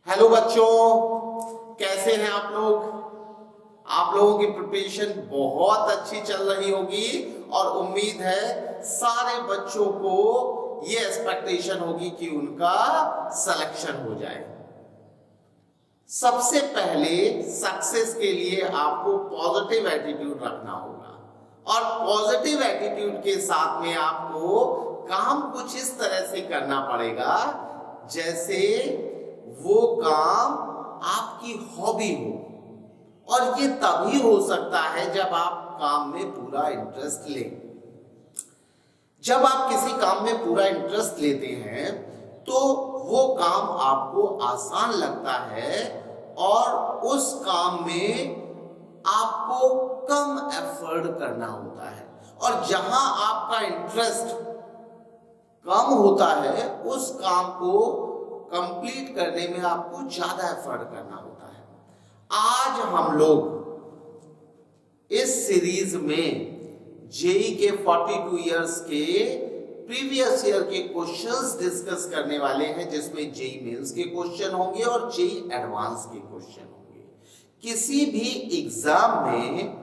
Hello बच्चों, कैसे हैं आप लोग? आप लोगों की प्रिपरेशन बहुत अच्छी चल रही होगी और उम्मीद है सारे बच्चों को ये एक्सपेक्टेशन होगी कि उनका सिलेक्शन हो जाए। सबसे पहले सक्सेस के लिए आपको पॉजिटिव एटीट्यूड रखना होगा और पॉजिटिव एटीट्यूड के साथ में आपको काम कुछ इस तरह से करना पड़ेगा जैसे वो काम आपकी हॉबी हो। और ये तभी हो सकता है जब आप काम में पूरा इंटरेस्ट लें। जब आप किसी काम में पूरा इंटरेस्ट लेते हैं तो वो काम आपको आसान लगता है और उस काम में आपको कम एफर्ट करना होता है। और जहां आपका इंटरेस्ट कम होता है उस काम को कंप्लीट करने में आपको ज्यादा एफर्ट करना होता है। आज हम लोग इस सीरीज में जेई के 42 इयर्स के प्रीवियस ईयर के क्वेश्चंस डिस्कस करने वाले हैं, जिसमें जेई मेंस के क्वेश्चन होंगे और जेई एडवांस के क्वेश्चन होंगे। किसी भी एग्जाम में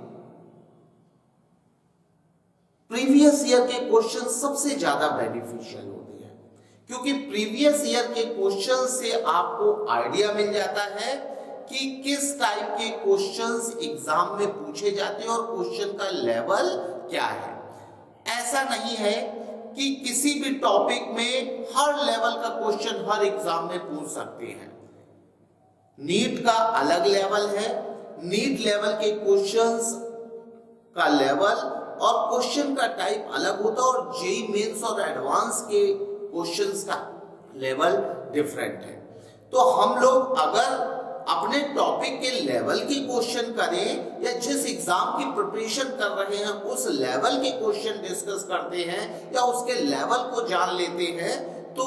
प्रीवियस ईयर के क्वेश्चन सबसे ज्यादा बेनिफिशियल होते हैं, क्योंकि प्रीवियस ईयर के क्वेश्चन से आपको आइडिया मिल जाता है कि किस टाइप के क्वेश्चंस एग्जाम में पूछे जाते हैं और क्वेश्चन का लेवल क्या है। ऐसा नहीं है कि किसी भी टॉपिक में हर लेवल का क्वेश्चन हर एग्जाम में पूछ सकते हैं। नीट का अलग लेवल है, नीट लेवल के क्वेश्चंस का लेवल और क्वेश्चन का टाइप अलग होता है और जेई मेंस और एडवांस के क्वेश्चंस का लेवल डिफरेंट है। तो हम लोग अगर अपने टॉपिक के लेवल की क्वेश्चन करें या जिस एग्जाम की प्रिपरेशन कर रहे हैं उस लेवल के क्वेश्चन डिस्कस करते हैं या उसके लेवल को जान लेते हैं तो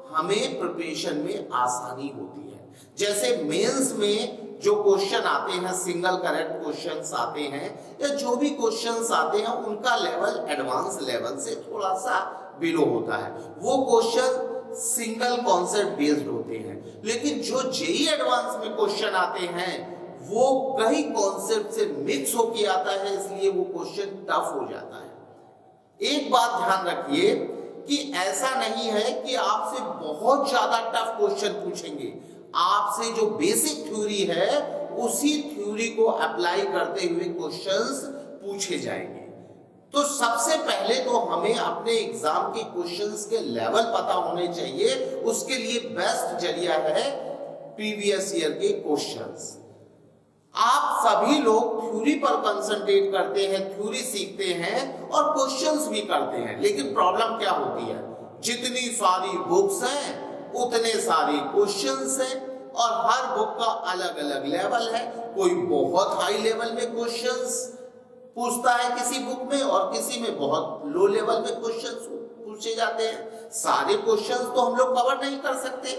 हमें प्रिपरेशन में आसानी होती है। जैसे मेंस में जो क्वेश्चन आते हैं, सिंगल करेक्ट क्वेश्चंस आते हैं या जो भी क्वेश्चंस आते हैं उनका लेवल एडवांस लेवल से थोड़ा सा बिलो होता है। वो क्वेश्चन सिंगल कॉन्सेप्ट बेस्ड होते हैं, लेकिन जो जेई एडवांस में क्वेश्चन आते हैं वो कई कॉन्सेप्ट से मिक्स होके आता है, इसलिए वो क्वेश्चन टफ हो जाता है। एक बात ध्यान रखिए कि ऐसा नहीं है कि आपसे बहुत ज्यादा टफ क्वेश्चन पूछेंगे, आपसे जो बेसिक थ्योरी है उसी थ्योरी को अप्लाई करते हुए क्वेश्चंस पूछे जाएंगे। तो सबसे पहले तो हमें अपने एग्जाम के क्वेश्चंस के लेवल पता होने चाहिए। उसके लिए बेस्ट जरिया है प्रीवियस ईयर के क्वेश्चंस। आप सभी लोग थ्योरी पर कंसंट्रेट करते हैं, थ्योरी सीखते हैं और क्वेश्चंस भी करते हैं, लेकिन प्रॉब्लम क्या होती है, जितनी सारी बुक्स हैं उतने सारे क्वेश्चंस हैं और हर बुक का अलग अलग लेवल है। कोई बहुत हाई लेवल में क्वेश्चंस पूछता है किसी बुक में और किसी में बहुत लो लेवल में क्वेश्चंस पूछे जाते हैं। सारे क्वेश्चंस तो हम लोग कवर नहीं कर सकते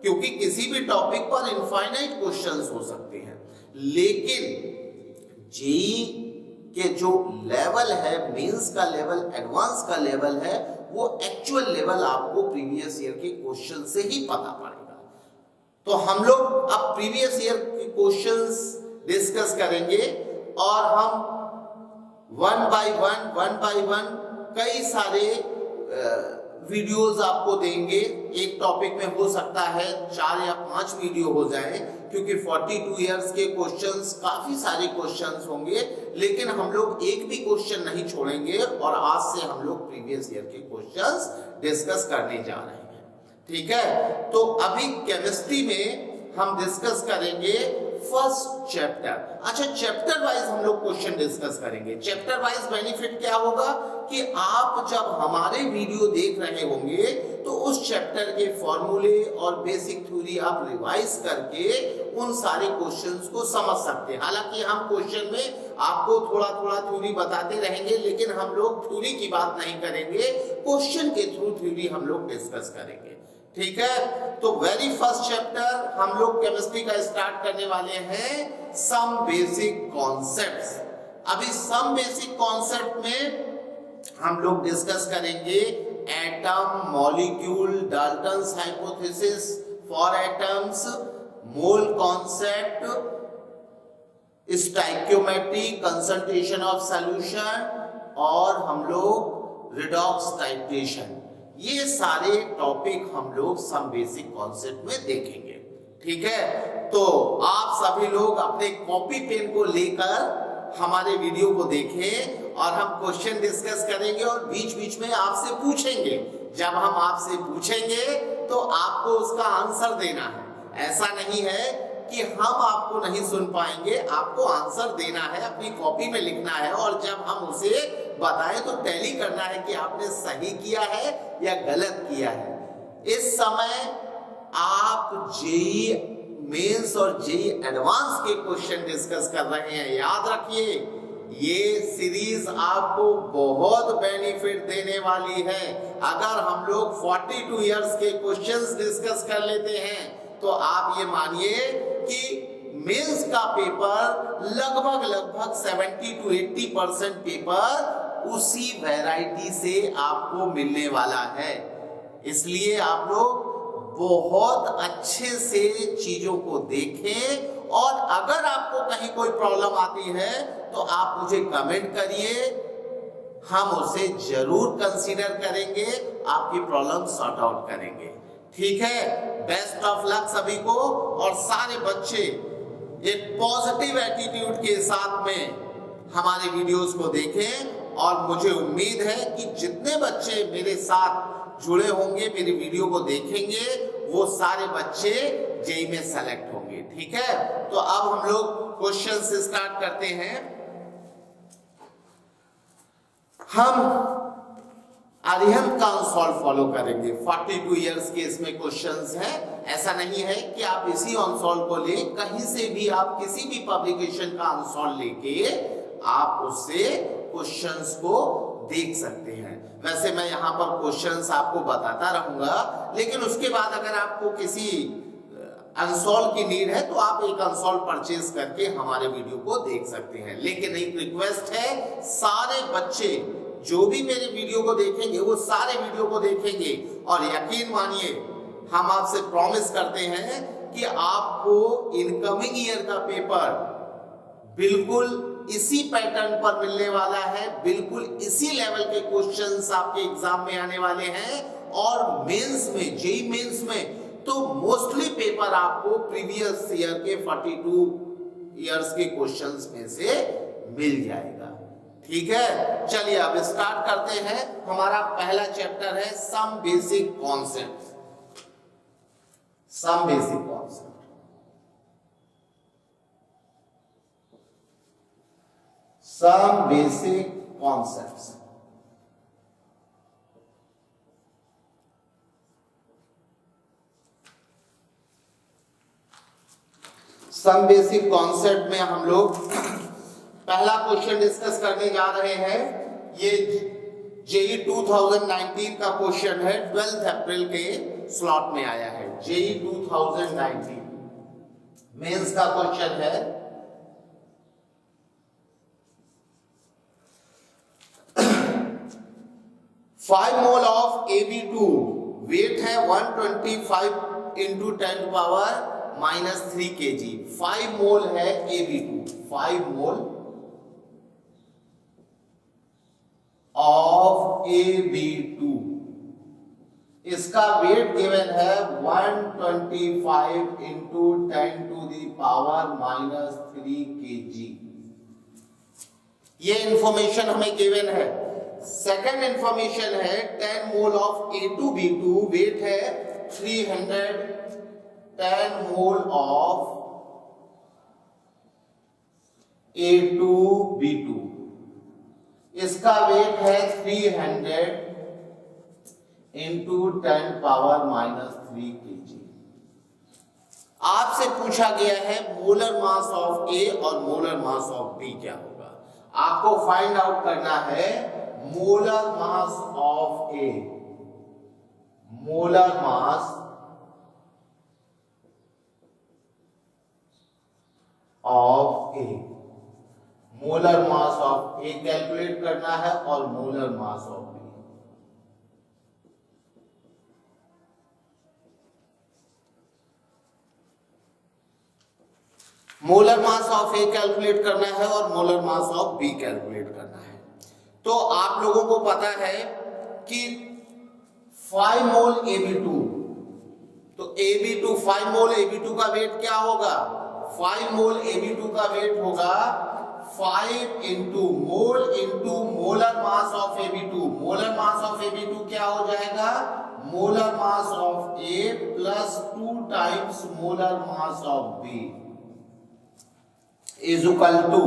क्योंकि किसी भी टॉपिक पर इनफाइनाइट क्वेश्चंस हो सकते हैं, लेकिन जेई के जो लेवल है, मेंस का लेवल, एडवांस का लेवल है, वो एक्चुअल लेवल आपको प्रीवियस ईयर के क्वेश्चन से ही पता पड़ेगा। तो हम लोग अब प्रीवियस ईयर के क्वेश्चंस डिस्कस करेंगे और हम वन बाय वन कई सारे वीडियोस आपको देंगे। एक टॉपिक में हो सकता है 4 या 5 वीडियो हो जाएं, क्योंकि 42 इयर्स के क्वेश्चंस काफी सारे क्वेश्चंस होंगे, लेकिन हम लोग एक भी क्वेश्चन नहीं छोड़ेंगे और आज से हम लोग प्रीवियस ईयर के क्वेश्चंस डिस्कस करने जा रहे हैं। ठीक है, तो अभी केमिस्ट्री में हम डिस्कस करेंगे फर्स्ट चैप्टर। अच्छा, चैप्टर वाइज हम लोग क्वेश्चन डिस्कस करेंगे। चैप्टर वाइज बेनिफिट क्या होगा कि आप जब हमारे वीडियो देख रहे होंगे तो उस चैप्टर के फॉर्मूले और बेसिक थ्योरी आप रिवाइज करके उन सारे क्वेश्चंस को समझ सकते हैं। हालांकि हम क्वेश्चन में आपको थोड़ा थोड़ा थ्योरी बताते रहेंगे, लेकिन हम लोग थ्योरी की बात नहीं करेंगे, क्वेश्चन के थ्रू थ्योरी हम लोग डिस्कस करेंगे। ठीक है, तो वेरी फर्स्ट चैप्टर हम लोग केमिस्ट्री का स्टार्ट करने वाले हैं सम बेसिक कॉन्सेप्ट्स। अभी सम बेसिक कॉन्सेप्ट में हम लोग डिस्कस करेंगे atom, molecule, Dalton's hypothesis for atoms, mole concept, stoichiometry, concentration of solution और हम लोग रिडॉक्स टाइट्रेशन, ये सारे टॉपिक हम लोग सम बेसिक कॉन्सेप्ट में देखेंगे। ठीक है, तो आप सभी लोग अपने कॉपी पेन को लेकर हमारे वीडियो को देखें और हम क्वेश्चन डिस्कस करेंगे और बीच बीच में आपसे पूछेंगे। जब हम आपसे पूछेंगे तो आपको उसका आंसर देना है। ऐसा नहीं है कि हम आपको नहीं सुन पाएंगे, आपको आंसर देना है, अपनी कॉपी में लिखना है और जब हम उसे बताएं तो टैली करना है कि आपने सही किया है या गलत किया है। इस समय आप जेईई मेंस और जेईई एडवांस के क्वेश्चन डिस्कस कर रहे हैं। याद रखिए, ये सीरीज आपको बहुत बेनिफिट देने वाली है। अगर हम लोग 42 इयर्स के क्वेश्चंस डिस्कस कर लेते हैं तो आप ये मानिए कि मेंस का पेपर लगभग 70 to 80% पेपर उसी वैरायटी से आपको मिलने वाला है। इसलिए आप लोग बहुत अच्छे से चीजों को देखें और अगर आपको कहीं कोई प्रॉब्लम आती है तो आप मुझे कमेंट करिए, हम उसे जरूर कंसीडर करेंगे, आपकी प्रॉब्लम सॉर्ट आउट करेंगे। ठीक है, बेस्ट ऑफ लक सभी को और सारे बच्चे एक पॉजिटिव एटीट्यूड के साथ में हमारे वीडियोस को देखें और मुझे उम्मीद है कि जितने बच्चे मेरे साथ जुड़े होंगे, मेरी वीडियो को देखेंगे, वो सारे बच्चे जेईई में सेलेक्ट होंगे। ठीक है, तो अब हम लोग क्वेश्चन से स्टार्ट करते हैं। हम अरिहंत का अनसॉल्व फॉलो करेंगे। 42 इयर्स के इसमें क्वेश्चंस हैं। ऐसा नहीं है कि आप इसी अनसॉल्व को ले, कहीं से भी आप किसी भी पब्लिकेशन का अनसॉल्व लेके आप उससे क्वेश्चंस को देख सकते हैं। वैसे मैं यहाँ पर क्वेश्चंस आपको बताता रहूंगा, लेकिन उसके बाद अगर आपको किसी अनसॉल्व की नीड है तो आप एक अनसॉल्व परचेज करके हमारे वीडियो को देख सकते हैं। लेकिन एक रिक्वेस्ट है, सारे बच्चे जो भी मेरे वीडियो को देखेंगे वो सारे वीडियो को देखेंगे और यकीन मानिए हम आपसे प्रॉमिस करते हैं कि आपको इनकमिंग ईयर का पेपर बिल्कुल इसी पैटर्न पर मिलने वाला है, बिल्कुल इसी लेवल के क्वेश्चंस आपके एग्जाम में आने वाले हैं और मेंस में, जेईई मेंस में तो मोस्टली पेपर आपको प्रीवियस ईयर के 42 इयर्स के क्वेश्चंस में से मिल जाएगा। ठीक है, चलिए अब स्टार्ट करते हैं। हमारा पहला चैप्टर है some basic concept. Some basic concept, some basic concepts। Some basic concept में हम लोग पहला क्वेश्चन डिस्कस करने जा रहे हैं। ये जेईई 2019 का क्वेश्चन है, 12 अप्रैल के स्लॉट में आया है। जेईई 2019 मेंस का क्वेश्चन है। Five mole of AB2, weight है 125 इंटू 10⁻³ kg। 5 मोल है AB2, 5 मोल ऑफ AB2, इसका वेट गिवन है 125 इंटू 10⁻³ kg। ये इंफॉर्मेशन हमें गिवन है। सेकेंड इंफॉर्मेशन है 10 मोल ऑफ A2B2, वेट है 310 मोल ऑफ A2B2, इसका वेट है 300 इंटू 10⁻³ kg। आपसे पूछा गया है मोलर मास ऑफ A और मोलर मास ऑफ B क्या होगा। आपको फाइंड आउट करना है molar mass of A, molar mass of A, molar mass of A calculate करना है और molar mass of B। Molar mass of A calculate करना है और molar mass of B calculate करना है। तो आप लोगों को पता है कि 5 मोल Ab2, तो Ab2 5 मोल Ab2 का वेट क्या होगा? 5 मोल Ab2 का वेट होगा 5 into molar mass of Ab2। Molar mass of Ab2 क्या हो जाएगा? Molar mass of A plus 2 times molar mass of B is equal to,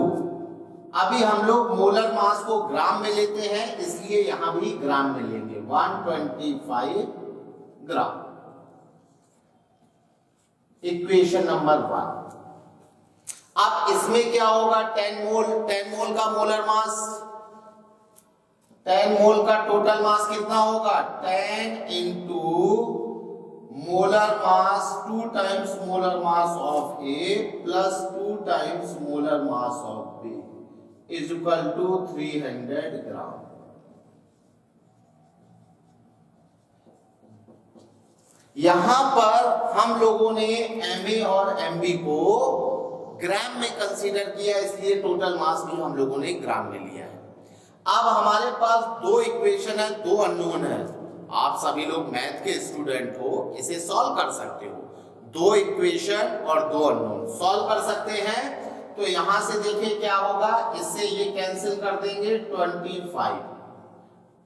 अभी हम लोग मोलर मास को ग्राम में लेते हैं इसलिए यहां भी ग्राम में लेंगे, 125 ग्राम। Equation number 1। अब इसमें क्या होगा? 10 मोल का मोलर मास, 10 मोल का टोटल मास कितना होगा? 10 into molar mass 2 times molar mass of A plus 2 times molar mass of B is equal to 300 gram. यहां पर हम लोगों ने MA और MB को ग्राम में कंसीडर किया इसलिए टोटल मास भी हम लोगों ने ग्राम में लिया है। अब हमारे पास दो इक्वेशन है, दो अननोन है। आप सभी लोग मैथ के स्टूडेंट हो, इसे सॉल्व कर सकते हो। दो इक्वेशन और दो अननोन सॉल्व कर सकते हैं। तो यहां से देखिए क्या होगा, इससे ये कैंसिल कर देंगे 25,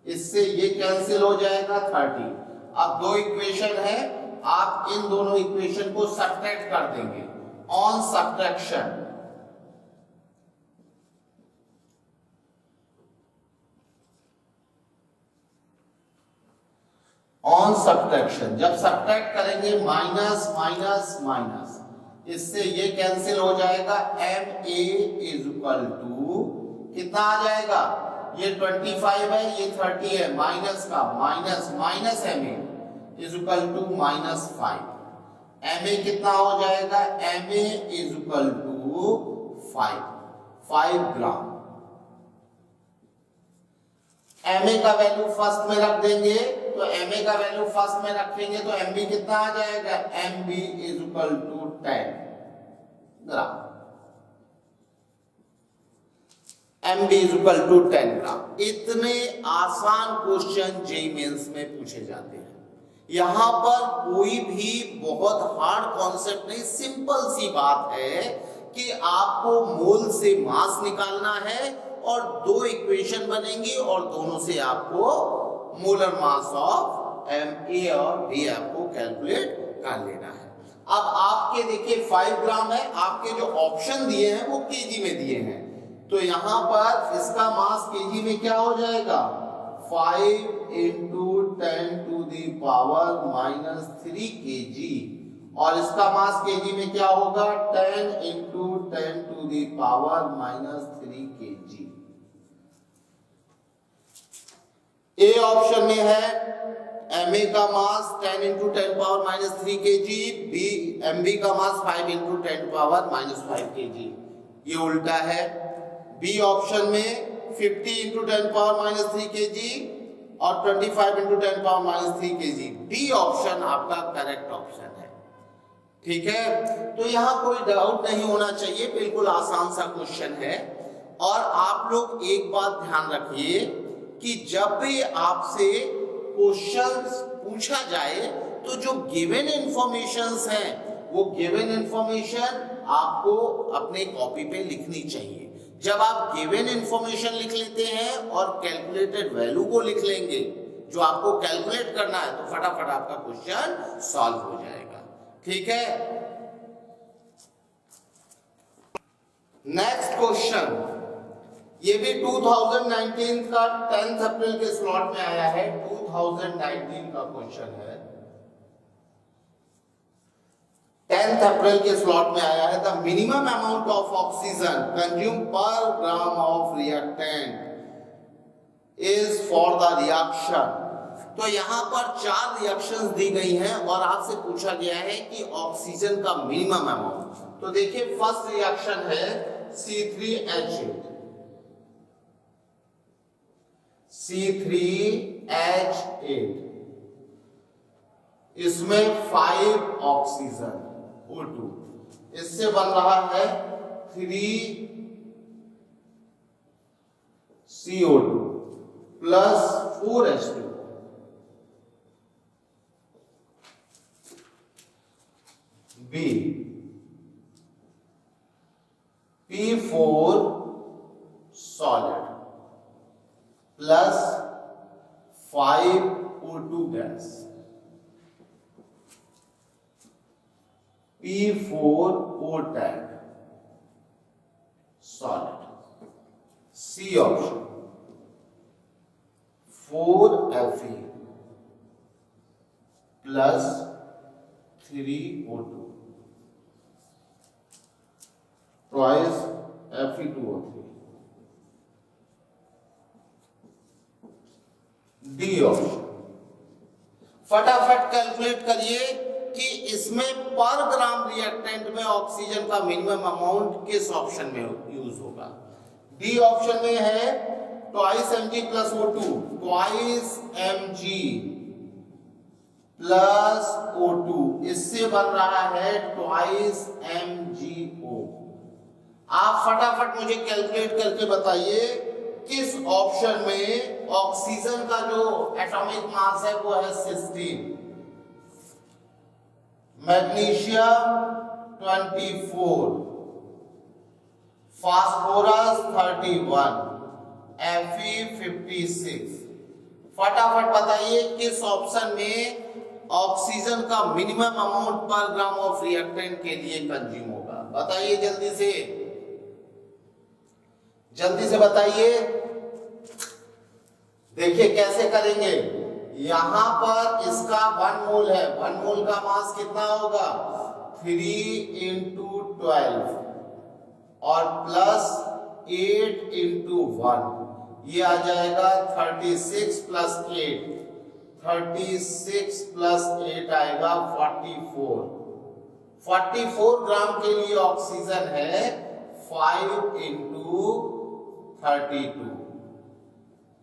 इससे ये कैंसिल हो जाएगा 30। अब दो इक्वेशन है, आप इन दोनों इक्वेशन को सब्ट्रैक्ट कर देंगे। ऑन सब्ट्रैक्शन, ऑन सब्ट्रैक्शन जब सब्ट्रैक्ट करेंगे माइनस माइनस माइनस, इससे ये कैंसिल हो जाएगा। MA इज इक्वल टू कितना आ जाएगा? ये 25 है, ये 30 है, माइनस का minus minus MA is equal to -5। MA कितना हो जाएगा? MA is equal to 5 gram. MA का वैल्यू फर्स्ट में रख देंगे, तो MA का वैल्यू फर्स्ट में रखेंगे तो MB कितना आ जाएगा? MB is equal to 10 gram. MB is equal to 10 gram. इतने आसान क्वेश्चन जेईई मेंस में पूछे जाते हैं। यहां पर कोई भी बहुत हार्ड कॉन्सेप्ट नहीं, सिंपल सी बात है कि आपको मोल से मास निकालना है और दो इक्वेशन बनेंगी और दोनों से आपको मोलर मास ऑफ MA और B आपको कैलकुलेट कर लेना है। अब आपके देखिए 5 ग्राम है, आपके जो ऑप्शन दिए हैं वो केजी में दिए हैं, तो यहां पर इसका मास केजी में क्या हो जाएगा? 5 into 10 to the power -3 kg, और इसका मास केजी में क्या होगा? 10 into 10 to the power -3 kg। A option में है MA का मास 10 इंटू 10 पावर -3 kg, MB का मास 5 इंटू 10 पावर -5 kg। ये उल्टा है। बी ऑप्शन में 50 इंटू 10 पावर -3 kg और 25 into 10 power -3 kg। D option आपका करेक्ट ऑप्शन है। ठीक है, तो यहां कोई डाउट नहीं होना चाहिए, बिल्कुल आसान सा क्वेश्चन है। और आप लोग एक बात ध्यान रखिए कि जब भी आपसे क्वेश्चंस पूछा जाए तो जो गिवन इंफॉर्मेशंस हैं वो गिवन इंफॉर्मेशन आपको अपने कॉपी पे लिखनी चाहिए। जब आप गिवन इंफॉर्मेशन लिख लेते हैं और कैलकुलेटेड वैल्यू को लिख लेंगे जो आपको कैलकुलेट करना है, तो फटाफट आपका क्वेश्चन सॉल्व हो जाएगा। ठीक है, नेक्स्ट क्वेश्चन, ये भी 2019 का 10 अप्रैल के स्लॉट में आया है। 2019 का क्वेश्चन है, 10 अप्रैल के स्लॉट में आया है। The minimum amount of oxygen consume per gram of reactant is for the reaction. तो यहां पर 4 रिएक्शंस दी गई हैं और आपसे पूछा गया है कि ऑक्सीजन का मिनिमम अमाउंट। तो देखिए फर्स्ट रिएक्शन है C3H8, C3H8, इसमें 5 ऑक्सीजन O2, इससे बन रहा है 3CO2 plus 4H2। B P4 solid plus 5O2 gas. P4O टैग solid. C option 4Fe plus 3O2 twice Fe2O3। D option. फटाफट कैलकुलेट करिए कि इसमें पर ग्राम रिएक्टेंट में ऑक्सीजन का मिनिमम अमाउंट किस ऑप्शन में यूज होगा। डी ऑप्शन में है twice mg plus O2, twice mg plus O2, इससे बन रहा है ट्वाइस mgO। आप फटाफट मुझे कैलकुलेट करके बताइए किस ऑप्शन में ऑक्सीजन का जो एटॉमिक मास है वो है 16, मैग्नीशियम 24, फास्फोरस 31, Fe 56। फटाफट बताइए किस ऑप्शन में ऑक्सीजन का मिनिमम अमाउंट पर ग्राम ऑफ रिएक्टेंट के लिए कंज्यूम होगा। बताइए जल्दी से, जल्दी से बताइए। देखिए कैसे करेंगे। यहां पर इसका 1 मोल है, 1 मोल का मास कितना होगा 3 × 12 और प्लस 8 × 1, ये आ जाएगा 36 प्लस 8, 36 प्लस 8 आएगा 44। 44 ग्राम के लिए ऑक्सीजन है 5 × 32,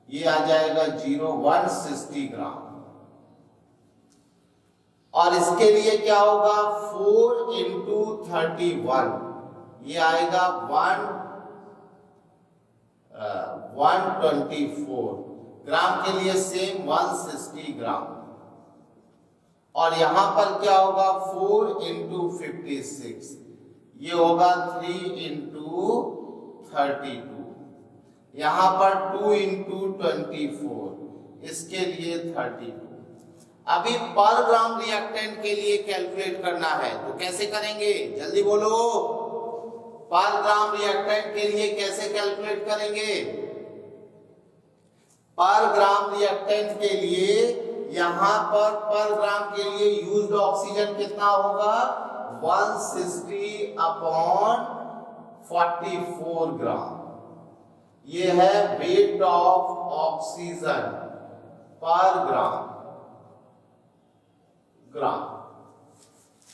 ये आ जाएगा 160 ग्राम। और इसके लिए क्या होगा 4 × 31, ये आएगा 124 ग्राम के लिए सेम 160 ग्राम। और यहां पर क्या होगा 4 × 56, ये होगा 3 × 32, यहां पर 2 × 24, इसके लिए 32। अभी पर ग्राम रिएक्टेंट के लिए कैलकुलेट करना है तो कैसे करेंगे, जल्दी बोलो। पर ग्राम रिएक्टेंट के लिए कैसे कैलकुलेट करेंगे। पर ग्राम रिएक्टेंट के लिए यहां पर ग्राम के लिए यूज्ड ऑक्सीजन कितना होगा 160/44 ग्राम। ये है वेट ऑफ ऑक्सीजन पर ग्राम।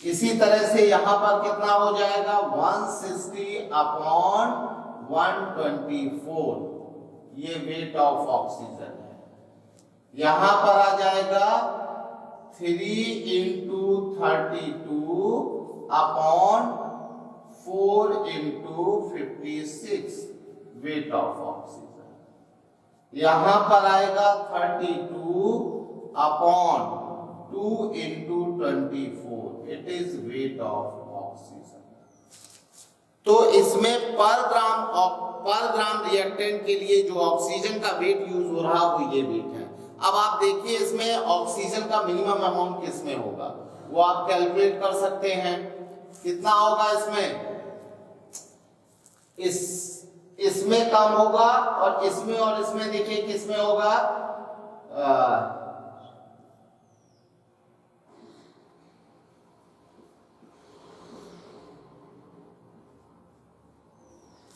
इसी तरह से यहां पर कितना हो जाएगा 160/124, ये वेट ऑफ ऑक्सीजन है। यहां पर आ जाएगा 3 × 32/4 × 56 वेट ऑफ ऑक्सीजन। यहां पर आएगा 32/2 × 24, it is weight of oxygen. तो इसमें पर ग्राम रिएक्टेंट के लिए जो ऑक्सीजन का वेट यूज हो रहा वो ये वेट है। अब आप देखिए इसमें ऑक्सीजन का मिनिमम अमाउंट किसमें होगा वो आप कैलकुलेट कर सकते हैं। कितना होगा इसमें कम होगा और इसमें देखिए किसमें होगा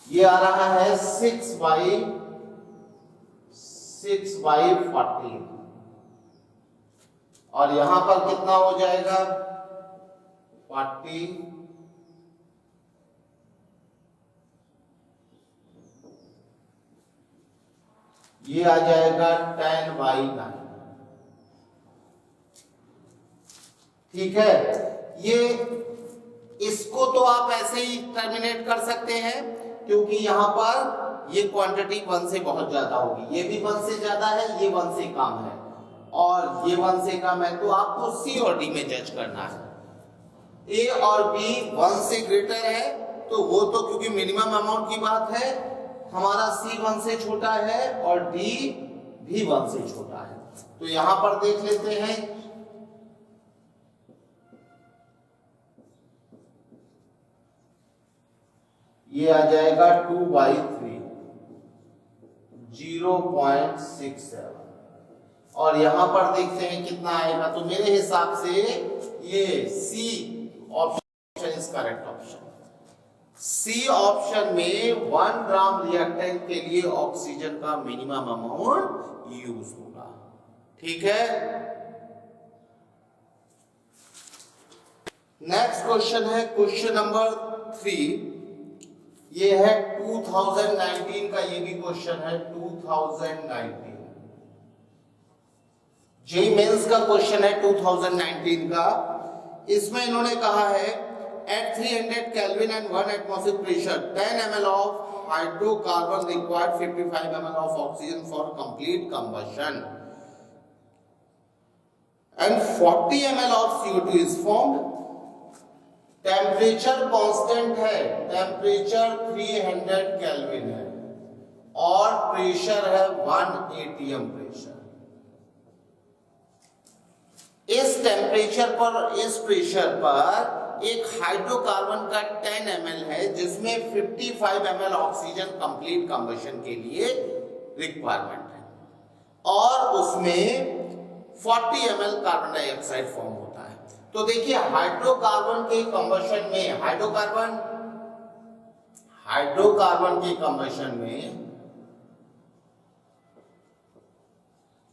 ये आ रहा है 6/14 और यहां पर कितना हो जाएगा 40, ये आ जाएगा 10/9। ठीक है, ये इसको इसको तो आप ऐसे ही टर्मिनेट कर सकते हैं, क्योंकि यहाँ पर ये क्वांटिटी 1 से बहुत ज्यादा होगी, ये भी 1 से ज्यादा है, ये 1 से कम है और ये 1 से कम है, तो आपको सी और डी में जज करना है। ए और बी 1 से ग्रेटर है तो वो तो क्योंकि मिनिमम अमाउंट की बात है, हमारा सी 1 से छोटा है और डी भी 1 से छोटा है। तो यहां पर देख लेते हैं, ये आ जाएगा 2/3 0.67 और यहां पर देखते हैं कितना आएगा। तो मेरे हिसाब से ये C option is correct option. C option में 1 ग्राम रिएक्टेंट के लिए ऑक्सीजन का मिनिमम अमाउंट यूज होगा। ठीक है, नेक्स्ट क्वेश्चन है क्वेश्चन नंबर 3। ये है 2019 का, ये भी क्वेश्चन है 2019 जेईई मेंस का क्वेश्चन है 2019 का। इसमें इन्होंने कहा है at 300 Kelvin and 1 atmosphere pressure 10 ml of hydrocarbon required 55 ml of oxygen for complete combustion and 40 ml of CO2 is formed। Temperature constant है, टेम्परेचर 300 केल्विन है और प्रेशर है 1 atm प्रेशर। इस टेम्परेचर पर, इस प्रेशर पर एक हाइड्रोकार्बन का 10 ml है जिसमें 55 ml ऑक्सीजन कंप्लीट कंबशन के लिए रिक्वायरमेंट है और उसमें 40 ml कार्बन डाइऑक्साइड फॉर्म होता है। तो देखिए हाइड्रोकार्बन के कंबशन में, हाइड्रोकार्बन के कंबशन में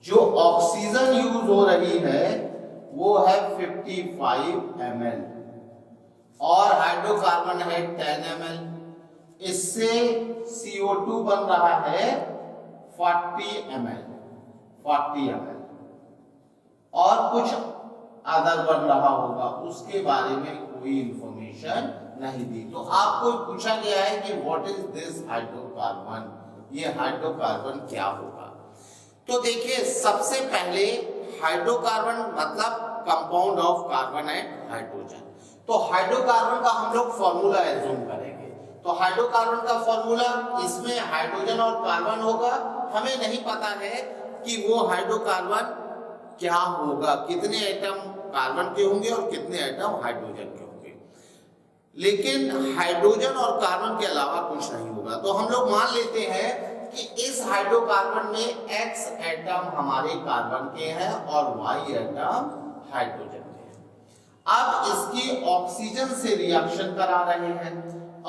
जो ऑक्सीजन यूज हो रही है वो है 55 ml और हाइड्रोकार्बन है 10 ml। इससे CO2 बन रहा है 40 ml और कुछ अदर बन रहा होगा, उसके बारे में कोई इंफॉर्मेशन नहीं दी। तो आपको पूछा गया है कि व्हाट इज दिस हाइड्रोकार्बन, ये हाइड्रोकार्बन क्या होगा। तो देखिए सबसे पहले हाइड्रोकार्बन मतलब compound of carbon and hydrogen. तो हाइड्रोकार्बन का हम लोग फॉर्मूला एज्यूम करेंगे। तो हाइड्रोकार्बन का फॉर्मूला, इसमें हाइड्रोजन और कार्बन होगा, हमें नहीं पता है कि वो हाइड्रोकार्बन क्या होगा, कितने एटम कार्बन के होंगे और कितने एटम हाइड्रोजन के होंगे, लेकिन हाइड्रोजन और कार्बन के अलावा कुछ नहीं होगा। तो हम लोग मान लेते हैं कि इस हाइड्रोकार्बन में X एटम हमारे कार्बन के हैं और Y एटम हाइड्रोजन के हैं। अब इसकी ऑक्सीजन से रिएक्शन करा रहे हैं,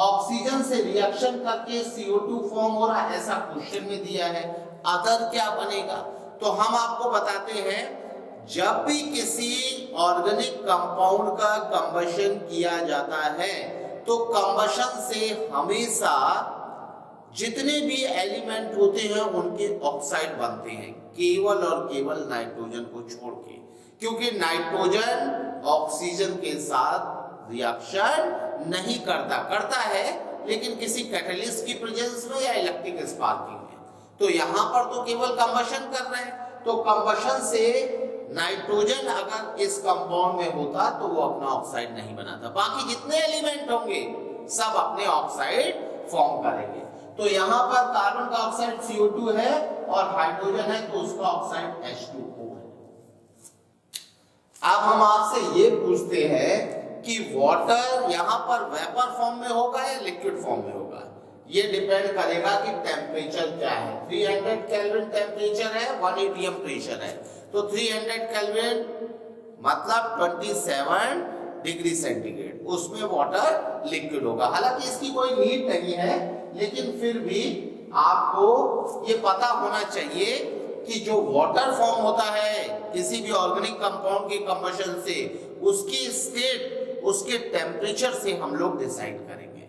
ऑक्सीजन से रिएक्शन करके CO2 फॉर्म हो रहा है, ऐसा क्वेश्चन में दिया है। अदर क्या बनेगा, तो हम आपको बताते हैं जब भी किसी ऑर्गेनिक कंपाउंड का कंबशन किया जाता है तो कंबशन से हमेशा जितने भी एलिमेंट होते हैं उनके ऑक्साइड बनते हैं, केवल और केवल नाइट्रोजन को छोड़ के, क्योंकि नाइट्रोजन ऑक्सीजन के साथ रिएक्शन नहीं करता है लेकिन किसी कैटलिस्ट की प्रेजेंस में या इलेक्ट्रिक स्पार्किंग में। तो यहां पर तो केवल कंबशन कर रहे हैं, तो कंबशन से नाइट्रोजन अगर इस कंपाउंड में होता तो वो अपना ऑक्साइड नहीं बनाता, बाकी जितने एलिमेंट होंगे सब अपने ऑक्साइड फॉर्म करेंगे। तो यहां पर कार्बन का ऑक्साइड CO2 है और हाइड्रोजन है तो उसका ऑक्साइड H2O है। अब हम आपसे ये पूछते हैं कि वाटर यहां पर वेपर फॉर्म में होगा या लिक्विड फॉर्म में होगा, ये डिपेंड करेगा कि टेम्परेचर क्या है। 300 केल्विन टेम्परेचर है, 1 atm प्रेशर है, तो 300 केल्विन मतलब 27 डिग्री सेंटीग्रेड, उसमें वाटर लिक्विड होगा। हालांकि इसकी कोई नीड नहीं है, लेकिन फिर भी आपको ये पता होना चाहिए कि जो वाटर फॉर्म होता है किसी भी ऑर्गेनिक कंपाउंड के कंबशन से, उसकी स्टेट उसके टेम्परेचर से हम लोग डिसाइड करेंगे।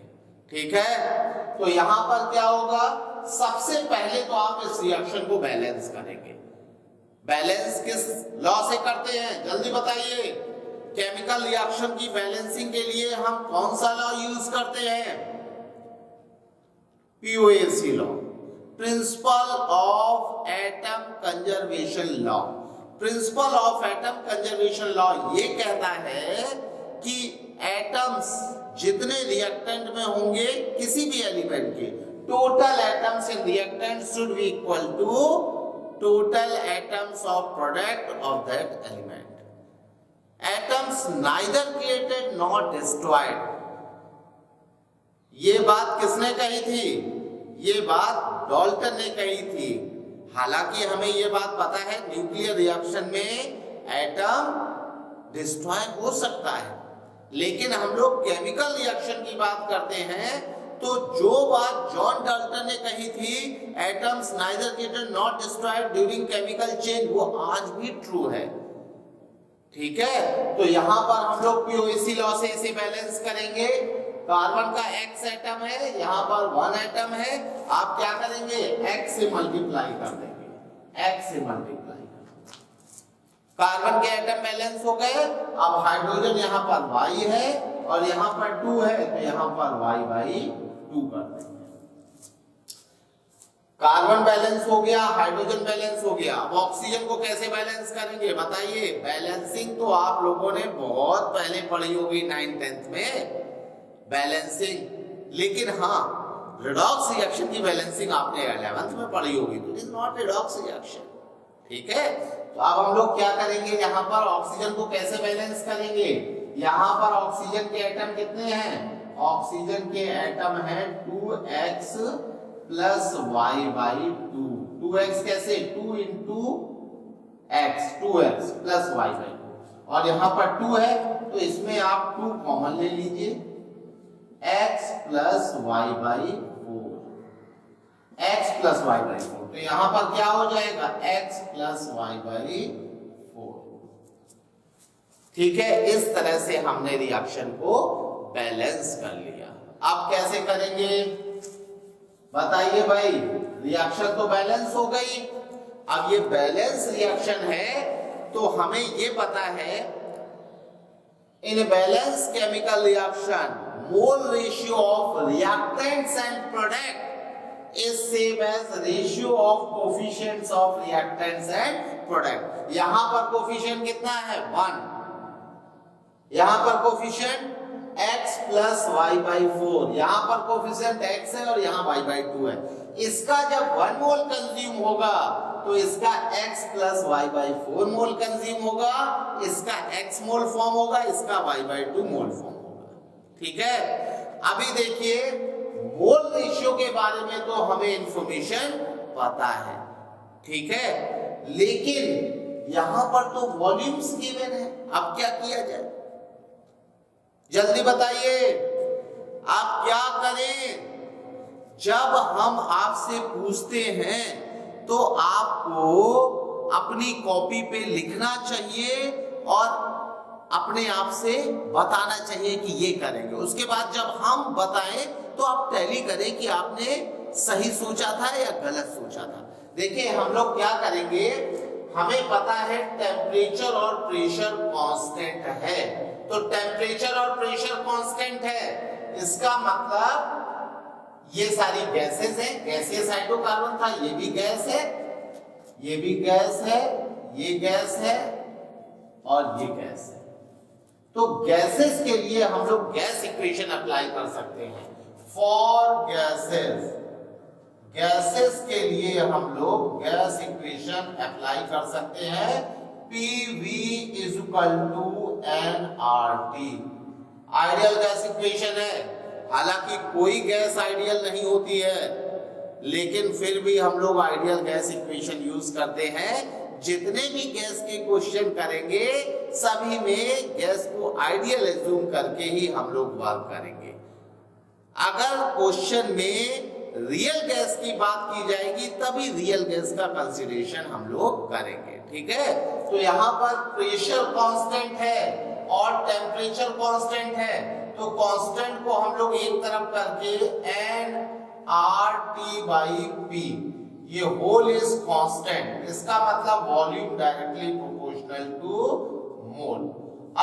ठीक है, तो यहां पर क्या होगा, सबसे पहले तो आप इस रिएक्शन को बैलेंस करेंगे। बैलेंस किस लॉ से करते हैं, जल्दी बताइए, केमिकल रिएक्शन की बैलेंसिंग के लिए हम कौन सा लॉ यूज करते हैं? POAC law, principle of atom conservation law. Principle of atom conservation law ये कहता है कि एटम्स जितने रिएक्टेंट में होंगे किसी भी एलिमेंट के, total atoms in reactant should be equal to total atoms of product of that element. Atoms neither created not destroyed. ये बात किसने कही थी? ये बात डाल्टन ने कही थी। हालांकि हमें ये बात पता है न्यूक्लियर रिएक्शन में एटम डिस्ट्रॉय हो सकता है, लेकिन हम लोग केमिकल रिएक्शन की बात करते हैं तो जो बात जॉन डाल्टन ने कही थी, atoms neither created not destroyed during chemical change, वो आज भी ट्रू है। ठीक है, तो यहां पर हम लोग पीओएसी लॉ से इसे बैलेंस करेंगे। कार्बन का x एटम है, यहां पर 1 एटम है, आप क्या करेंगे? x से मल्टीप्लाई कर देंगे, x से मल्टीप्लाई। कार्बन के एटम बैलेंस हो गए। अब हाइड्रोजन यहां पर y है और यहां पर 2 है, तो यहां पर y/2 कर देंगे। कार्बन बैलेंस हो गया, हाइड्रोजन बैलेंस हो गया। अब ऑक्सीजन को कैसे बैलेंस करेंगे बताइए? बैलेंसिंग तो आप लोगों ने बहुत पहले पढ़ी होगी 9th-10th में बैलेंसिंग, लेकिन हाँ रिडॉक्स रिएक्शन की बैलेंसिंग आपने 11th में पढ़ी होगी, तो it is not redox reaction. ठीक है, तो अब हम लोग क्या करेंगे? यहाँ पर ऑक्सीजन को कैसे बैलेंस करेंगे? यहाँ पर ऑक्सीजन के एटम कितने हैं? ऑक्सीजन के एटम है 2x प्लस y/2। 2x कैसे? 2 into x, 2x plus y/2, और यहाँ पर 2 है तो इसमें आप 2 कॉमन ले लीजिए, x plus y/4, x plus y/4, तो यहां पर क्या हो जाएगा? x plus y/4। ठीक है, इस तरह से हमने रिएक्शन को बैलेंस कर लिया। अब कैसे करेंगे बताइए भाई? रिएक्शन तो बैलेंस हो गई। अब ये बैलेंस रिएक्शन है तो हमें ये पता है in balance chemical reaction mole ratio of reactants and product is same as ratio of coefficients of reactants and product। यहां पर कोफिशिएंट कितना है? 1। यहां पर कोफिशिएंट x प्लस y/4, यहां पर कोफिशिएंट x है और यहां y/2 है। इसका जब 1 मोल कंज्यूम होगा तो इसका x प्लस y/4 मोल कंज्यूम होगा, इसका x मोल फॉर्म होगा, इसका y/2 मोल फॉर्म। ठीक है, अभी देखिए मोल रेशियो के बारे में तो हमें इंफॉर्मेशन पता है, ठीक है, लेकिन यहां पर तो वॉल्यूम्स गिवन है। अब क्या किया जाए? जल्दी बताइए, आप क्या करें? जब हम आपसे पूछते हैं तो आपको अपनी कॉपी पे लिखना चाहिए और अपने आप से बताना चाहिए कि ये करेंगे। उसके बाद जब हम बताएं तो आप टैली करें कि आपने सही सोचा था या गलत सोचा था। देखिए हम लोग क्या करेंगे, हमें पता है टेम्परेचर और प्रेशर कांस्टेंट है, तो टेम्परेचर और प्रेशर कांस्टेंट है, इसका मतलब ये सारी गैसेस हैं। गैसियस हाइड्रोकार्बन था, ये भी गैस है, ये भी गैस है, ये गैस है और ये गैस है। तो गैसेस के लिए हम लोग गैस इक्वेशन अप्लाई कर सकते हैं। फॉर गैसेस, गैसेस के लिए हम लोग गैस इक्वेशन अप्लाई कर सकते हैं। PV is equal to nRT, ideal gas equation है। हालांकि कोई गैस आइडियल नहीं होती है, लेकिन फिर भी हम लोग आइडियल गैस इक्वेशन यूज करते हैं। जितने भी गैस के क्वेश्चन करेंगे सभी में गैस को आइडियल एज्यूम करके ही हम लोग वर्क करेंगे। अगर क्वेश्चन में रियल गैस की बात की जाएगी तभी रियल गैस का कंसीडरेशन हम लोग करेंगे। ठीक है, तो यहाँ पर प्रेशर कांस्टेंट है और टेम्परेचर कांस्टेंट है, तो कांस्टेंट को हम लोग एक तरफ करके nRT/P, ये होल इज कांस्टेंट, इसका मतलब वॉल्यूम डायरेक्टली प्रोपोर्शनल टू मोल।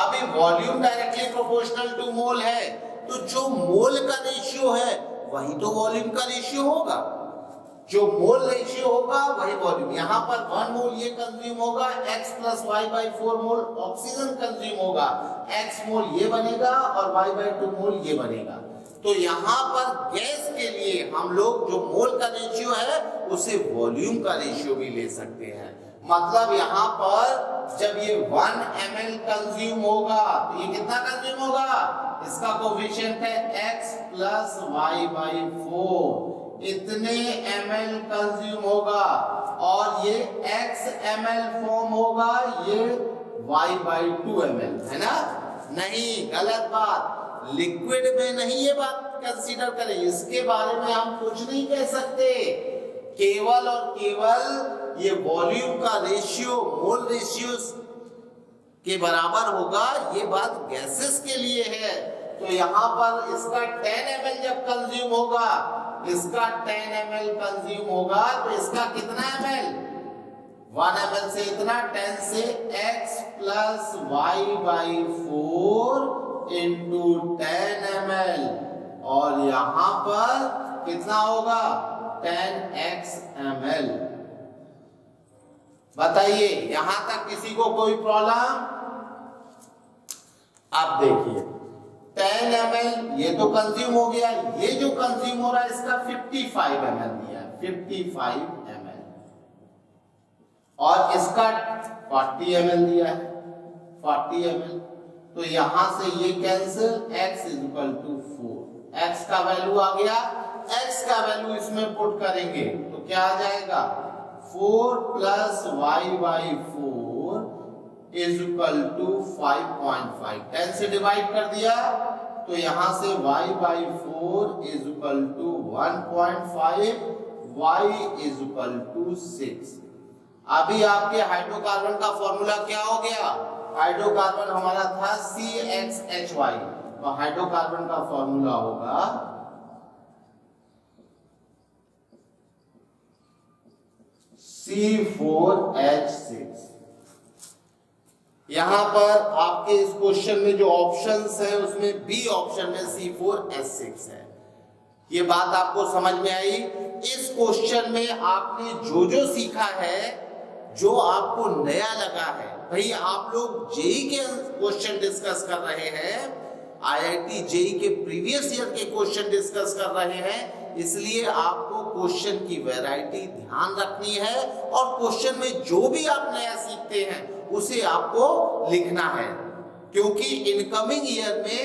अभी वॉल्यूम डायरेक्टली प्रोपोर्शनल टू मोल है, तो जो मोल का रेशियो है वही तो वॉल्यूम का रेशियो होगा। जो मोल रेशियो होगा वही वॉल्यूम। यहां पर 1 मोल ये कंज्यूम होगा, x plus y by 4 mole oxygen consume होगा, x मोल ये बनेगा और y बाई 2 मोल ये बनेगा। तो यहाँ पर गैस के लिए हम लोग जो मोल का रेशियो है उसे वॉल्यूम का रेशियो भी ले सकते हैं। मतलब यहाँ पर जब ये 1 ml कंज्यूम होगा तो ये कितना कंज्यूम होगा, इसका कोफिशिएंट है x प्लस वाई बाई 4, इतने ml कंज्यूम होगा, और ये x ml फॉर्म होगा, ये y बाई 2 ml है ना। नहीं, गलत बात, लिक्विड में नहीं ये बात कंसीडर करें, इसके बारे में हम कुछ नहीं कह सकते। केवल और केवल ये वॉल्यूम का रेशियो मोल रेशियो के बराबर होगा, ये बात गैसेस के लिए है। तो यहाँ पर इसका 10 ml जब कंज्यूम होगा, इसका 10 ml कंज्यूम होगा, तो इसका कितना ml, 1 ml से इतना, 10 से x plus y by 4 into 10 ml, और यहां पर कितना होगा 10x ml। बताइए यहां तक किसी को कोई प्रॉब्लम? अब देखिए 10 ml ये तो कंज्यूम हो गया, ये जो कंज्यूम हो रहा है इसका 55 ml दिया है, 55 ml, और इसका 40 ml दिया है, 40 ml। तो यहां से ये cancel, x is equal to 4, x का वैल्यू आ गया, x का वैल्यू इसमें पुट करेंगे तो क्या आ जाएगा, 4 plus y by 4 is equal to 5.5, 10 से डिवाइड कर दिया तो यहां से y by 4 is equal to 1.5, y is equal to 6। अभी आपके हाइड्रोकार्बन का फॉर्मूला क्या हो गया, हाइड्रोकार्बन हमारा था CXHY, तो हाइड्रोकार्बन का फॉर्मूला होगा C4H6। यहां पर आपके इस क्वेश्चन में जो ऑप्शंस है उसमें बी ऑप्शन में C4H6 है। ये बात आपको समझ में आई? इस क्वेश्चन में आपने जो जो सीखा है, जो आपको नया लगा है, भाई आप लोग जेई के क्वेश्चन डिस्कस कर रहे हैं, आईआईटी जेई के प्रीवियस ईयर के क्वेश्चन डिस्कस कर रहे हैं, इसलिए आपको क्वेश्चन की वैरायटी ध्यान रखनी है, और क्वेश्चन में जो भी आप नया सीखते हैं उसे आपको लिखना है, क्योंकि इनकमिंग ईयर में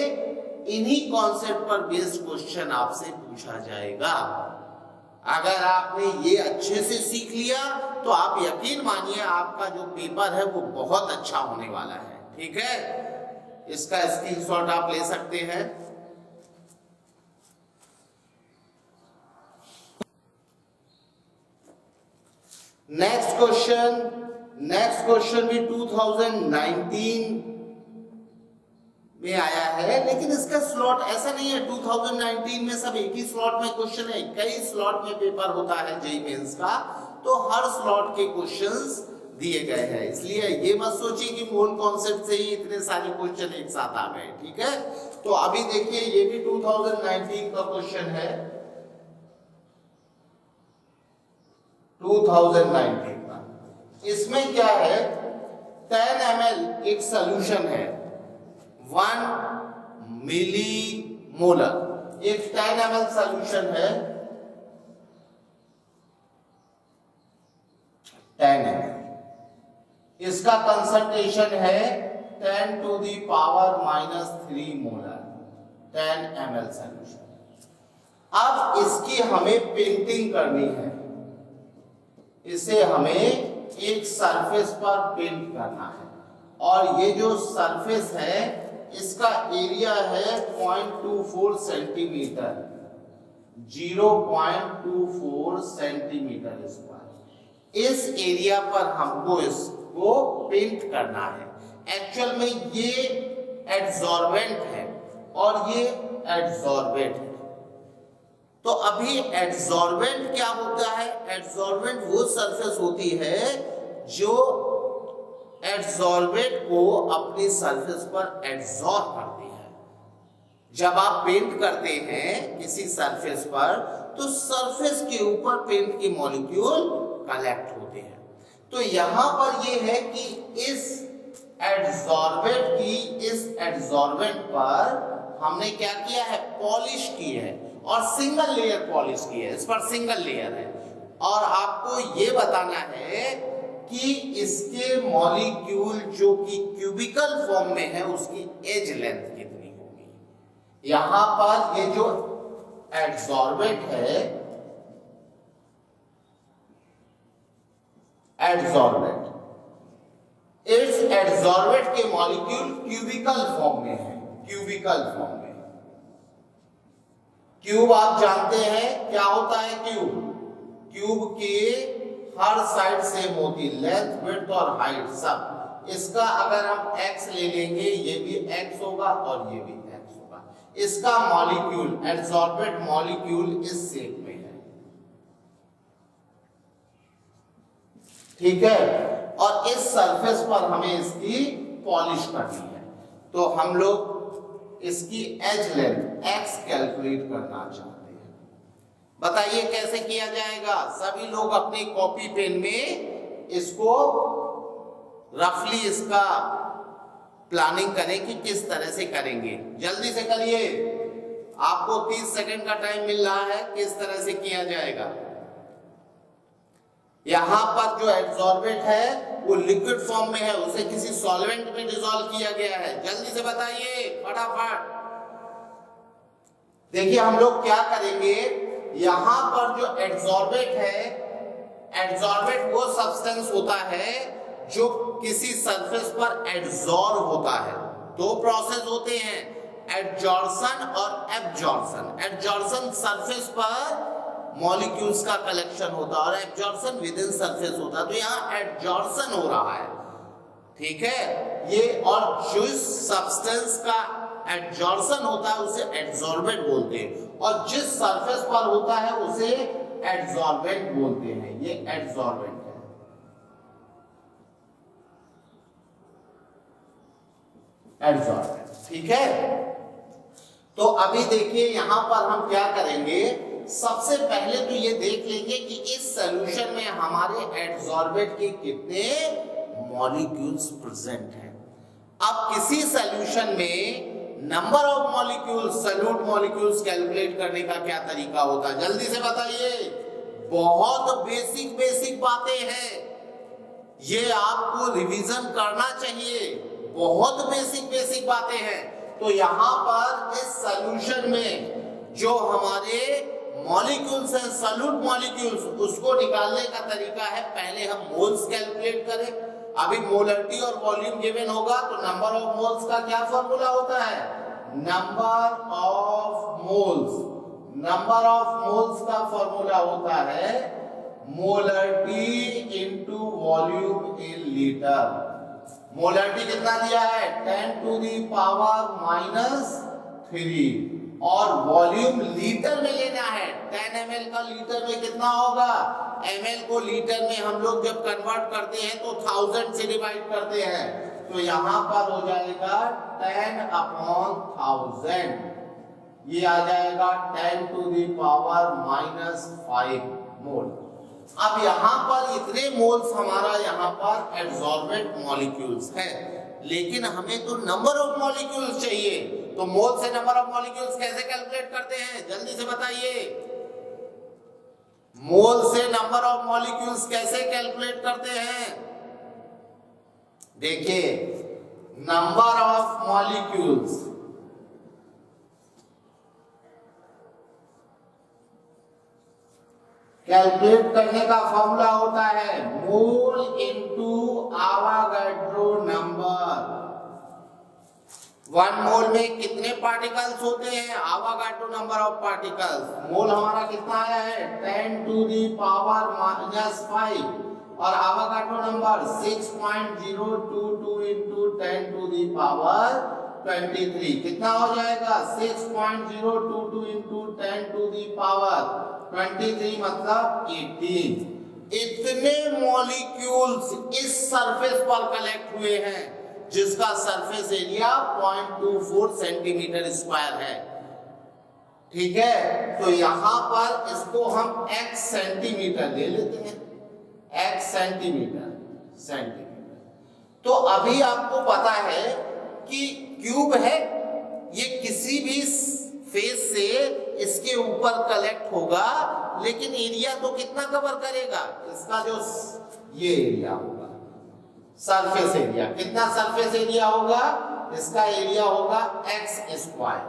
इन्हीं कॉन्सेप्ट पर बेस्ड क्वेश्चन आपसे पूछा जाएगा। अगर आपने ये अच्छे से सीख लिया तो आप यकीन मानिए आपका जो पेपर है वो बहुत अच्छा होने वाला है। ठीक है, इसका स्क्रीनशॉट आप ले सकते हैं। नेक्स्ट क्वेश्चन भी 2019 में आया है, लेकिन इसका स्लॉट ऐसा नहीं है 2019 में सब एक ही स्लॉट में क्वेश्चन है, कई स्लॉट में पेपर होता है जेईई मेंस का, तो हर स्लॉट के क्वेश्चंस दिए गए हैं। इसलिए ये मत सोचिए कि मूल कॉन्सेप्ट से ही इतने सारे क्वेश्चन एक साथ आ गए। ठीक है, तो अभी देखिए ये भी 2019 का क्वेश्चन है, 2019 का। इसमें क्या है, 10 ml एक सॉल्यूशन है, 1 मिली मोलर एक 10 ml सॉल्यूशन है, 10 ml, इसका कंसंट्रेशन है 10 to the power -3 molar, 10 ml solution. अब इसकी हमें पेंटिंग करनी है, इसे हमें एक सरफेस पर पेंट करना है, और ये जो सरफेस है इसका एरिया है 0.24 सेंटीमीटर, 0.24 सेंटीमीटर स्क्वायर। इस एरिया पर हमको इसको पेंट करना है। एक्चुअल में ये एड्सॉर्बेंट है और ये एड्सॉर्बेंट है। तो अभी एड्सॉर्बेंट क्या होता है, एड्सॉर्बेंट वो सरफेस होती है जो एडसॉर्बेट को अपनी सरफेस पर एडसॉर्ब करती है। जब आप पेंट करते हैं किसी सरफेस पर तो सरफेस के ऊपर पेंट के मॉलिक्यूल कलेक्ट होते हैं। तो यहां पर ये है कि इस एडसॉर्बेंट पर हमने क्या किया है, पॉलिश की है और सिंगल लेयर पॉलिश की है, इस पर सिंगल लेयर है। और आपको ये बताना है कि इसके मॉलिक्यूल जो कि क्यूबिकल फॉर्म में है उसकी एज लेंथ कितनी होगी। यहां पर ये जो एडसॉर्बेंट है, एडसॉर्बेंट, इस एडसॉर्बेंट के मॉलिक्यूल क्यूबिकल फॉर्म में है, क्यूबिकल फॉर्म में। क्यूब आप जानते हैं क्या होता है क्यूब, क्यूब के हर साइड सेम होती, लेंथ विड्थ और हाइट सब। इसका अगर हम x ले लेंगे ये भी x होगा और ये भी x होगा। इसका मॉलिक्यूल, एडसॉर्बेंट मॉलिक्यूल इस शेप में है, ठीक है। और इस सरफेस पर हमें इसकी पॉलिश करनी है, तो हम लोग इसकी एज लेंथ x कैलकुलेट करना चाहते हैं। बताइए कैसे किया जाएगा। सभी लोग अपनी कॉपी पेन में इसको रफली इसका प्लानिंग करें कि किस तरह से करेंगे। जल्दी से करिए, आपको 30 सेकंड का टाइम मिल रहा है, किस तरह से किया जाएगा। यहां पर जो एडसॉर्बेंट है वो लिक्विड फॉर्म में है, उसे किसी सॉल्वेंट में डिसॉल्व किया गया है। जल्दी से बताइए फटाफट। देखिए हम लोग क्या करेंगे, यहां पर जो एडसॉर्बेंट है, एडसॉर्बेंट वो सब्सटेंस होता है जो किसी सरफेस पर एडसॉर्ब होता है। दो प्रोसेस होते हैं, एडजॉर्शन और एब्जॉर्शन। एडजॉर्शन सरफेस पर मॉलिक्यूल्स का कलेक्शन होता है और एब्जॉर्शन विद इन सरफेस होता है। तो यहाँ एडजॉर्शन हो रहा है, ठीक है ये। और जो सब्सटेंस का एडजॉर्शन होता है उसे एडसॉर्बेंट बोलते हैं, और जिस सरफेस पर होता है उसे एडसॉर्बेंट बोलते हैं। ये एडसॉर्बेंट है, एडसॉर्बेंट, ठीक है। तो अभी देखिए यहां पर हम क्या करेंगे, सबसे पहले तो ये देख लेंगे कि इस सॉल्यूशन में हमारे एडसॉर्बेंट के कितने मॉलिक्यूल्स प्रेजेंट हैं। अब किसी सॉल्यूशन में number of molecules, solute molecules calculate करने का क्या तरीका होता है, जल्दी से बताइए। बहुत बेसिक बातें हैं, ये आपको रिवीजन करना चाहिए। बहुत बेसिक बातें हैं। तो यहां पर इस सॉल्यूशन में जो हमारे मॉलिक्यूल्स हैं, सॉल्यूट मॉलिक्यूल्स, उसको निकालने का तरीका है, पहले हम मोल्स कैलकुलेट करें। अभी मोलरिटी और वॉल्यूम गिवन होगा तो नंबर ऑफ मोल्स का क्या फॉर्मूला होता है, number of moles. Number of moles का फॉर्मूला होता है molarity into volume in litre. Molarity कितना दिया है, 10 टू दी पावर -3, और वॉल्यूम लीटर में लेना है। 10 ml का लीटर में कितना होगा, ml को लीटर में हम लोग जब कन्वर्ट करते हैं तो 1000 से डिवाइड करते हैं, तो यहां पर हो जाएगा 10/1000, ये आ जाएगा 10 टू दी पावर -5 मोल। अब यहां पर इतने मोल्स हमारा यहां पर एडसॉर्बेंट मॉलिक्यूल्स है, लेकिन हमें तो नंबर ऑफ मॉलिक्यूल्स चाहिए। तो मोल से नंबर ऑफ मॉलिक्यूल्स कैसे कैलकुलेट करते हैं, जल्दी से बताइए। मोल से नंबर ऑफ मॉलिक्यूल्स कैसे कैलकुलेट करते हैं, देखिए नंबर ऑफ मॉलिक्यूल्स कैलकुलेट करने का फॉर्मूला होता है मोल इनटू आवागाड्रो नंबर। 1 मोल में कितने पार्टिकल्स होते हैं, आवागाड्रो नंबर ऑफ पार्टिकल्स। मोल हमारा कितना आया है 10 टू दी पावर -5, और Avogadro number 6.022 into 10 to the power 23। कितना हो जाएगा 6.022 इंटू 10 टू दी पावर 23 मतलब 18। इतने मॉलिक्यूल्स इस सरफेस पर कलेक्ट हुए हैं जिसका सरफेस एरिया 0.24 सेंटीमीटर स्क्वायर है। ठीक है, तो यहां पर इसको हम x सेंटीमीटर ले लेते हैं, x सेंटीमीटर। तो अभी आपको पता है कि क्यूब है, ये किसी भी फेस से इसके ऊपर कलेक्ट होगा, लेकिन एरिया तो कितना कवर करेगा, इसका जो ये एरिया होगा सरफेस एरिया, कितना सरफेस एरिया होगा, इसका एरिया होगा x स्क्वायर।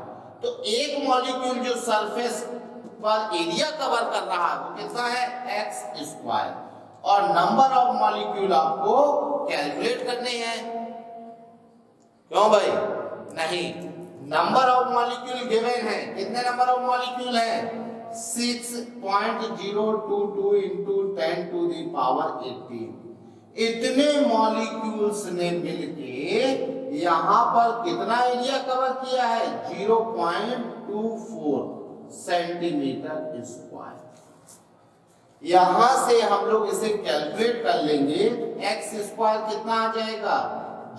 तो एक मॉलिक्यूल जो सरफेस पर एरिया कवर कर रहा है वो कितना है, x स्क्वायर। और नंबर ऑफ मॉलिक्यूल आपको कैलकुलेट करने हैं, क्यों भाई, नहीं, नंबर ऑफ मॉलिक्यूल गिवन है, कितने नंबर ऑफ मॉलिक्यूल है, 6.022 into 10 to the power 18। इतने मॉलिक्यूल्स ने मिलके यहां पर कितना एरिया कवर किया है, 0.24 सेंटीमीटर स्क्वायर। यहां से हम लोग इसे कैलकुलेट कर लेंगे, x स्क्वायर कितना आ जाएगा,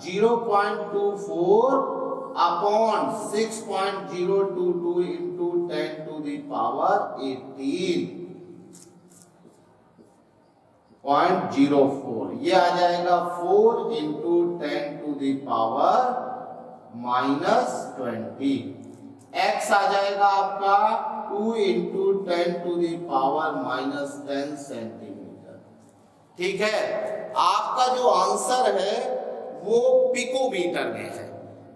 0.24 upon 6.022 into 10 to the power 18.04, ये आ जाएगा 4 into 10 to the power -20। x आ जाएगा आपका 2 into 10 to the power -10 centimetre. ठीक है, आपका जो आंसर है वो पिकोमीटर में है,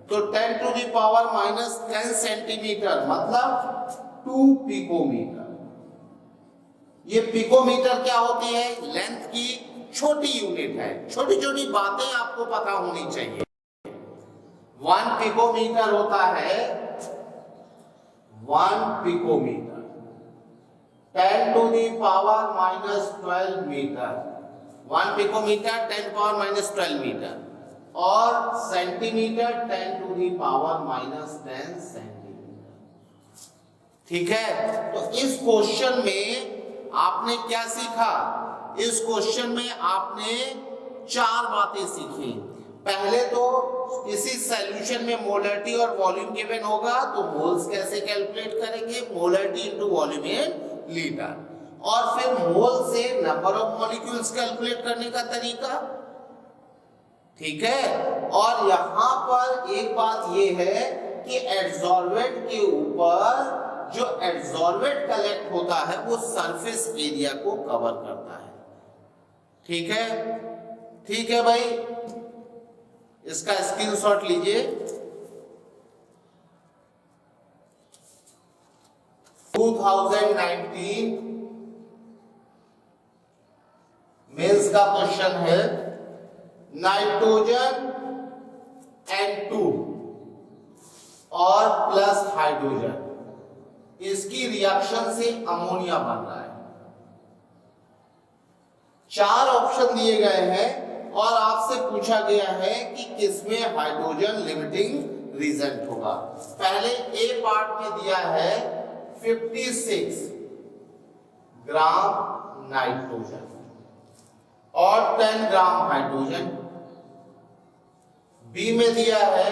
तो 10 to the power -10 सेंटीमीटर मतलब 2 पिकोमीटर। ये पिकोमीटर क्या होती है, लेंथ की छोटी यूनिट है। छोटी छोटी बातें आपको पता होनी चाहिए। 1 पिकोमीटर होता है, 1 picometre 10 to the power -12 metre, 1 picometre 10 power -12 metre, और centimetre 10 to the power -10 centimetre. ठीक है, तो इस क्वेश्चन में आपने क्या सीखा, इस क्वेश्चन में आपने 4 बातें सीखी। पहले तो किसी सॉल्यूशन में मोलरिटी और वॉल्यूम गिवन होगा तो मोल्स कैसे कैलकुलेट करेंगे, molarity into volume in litre, और फिर मोल से नंबर ऑफ मॉलिक्यूल्स कैलकुलेट करने का तरीका। ठीक है, और यहां पर एक बात ये है कि एड्सॉर्बेंट के ऊपर जो एड्सॉर्बेंट कलेक्ट होता है वो सरफेस एरिया को कवर करता है। ठीक है, ठीक है भाई, इसका स्क्रीनशॉट लीजिए। 2019 मेंस का क्वेश्चन है, नाइट्रोजन N2 और प्लस हाइड्रोजन, इसकी रिएक्शन से अमोनिया बन रहा है। 4 ऑप्शन दिए गए हैं और आपसे पूछा गया है कि किसमें हाइड्रोजन लिमिटिंग रीजेंट होगा। पहले ए पार्ट में दिया है 56 ग्राम नाइट्रोजन और 10 ग्राम हाइड्रोजन। बी में दिया है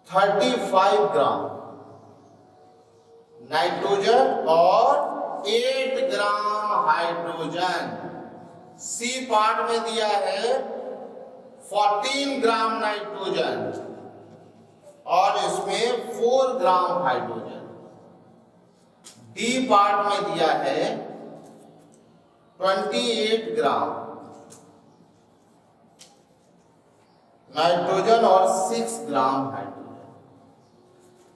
35 ग्राम नाइट्रोजन और 8 ग्राम हाइड्रोजन। सी पार्ट में दिया है 14 ग्राम नाइट्रोजन और इसमें 4 ग्राम हाइड्रोजन। डी पार्ट में दिया है 28 ग्राम नाइट्रोजन और 6 ग्राम हाइड्रोजन।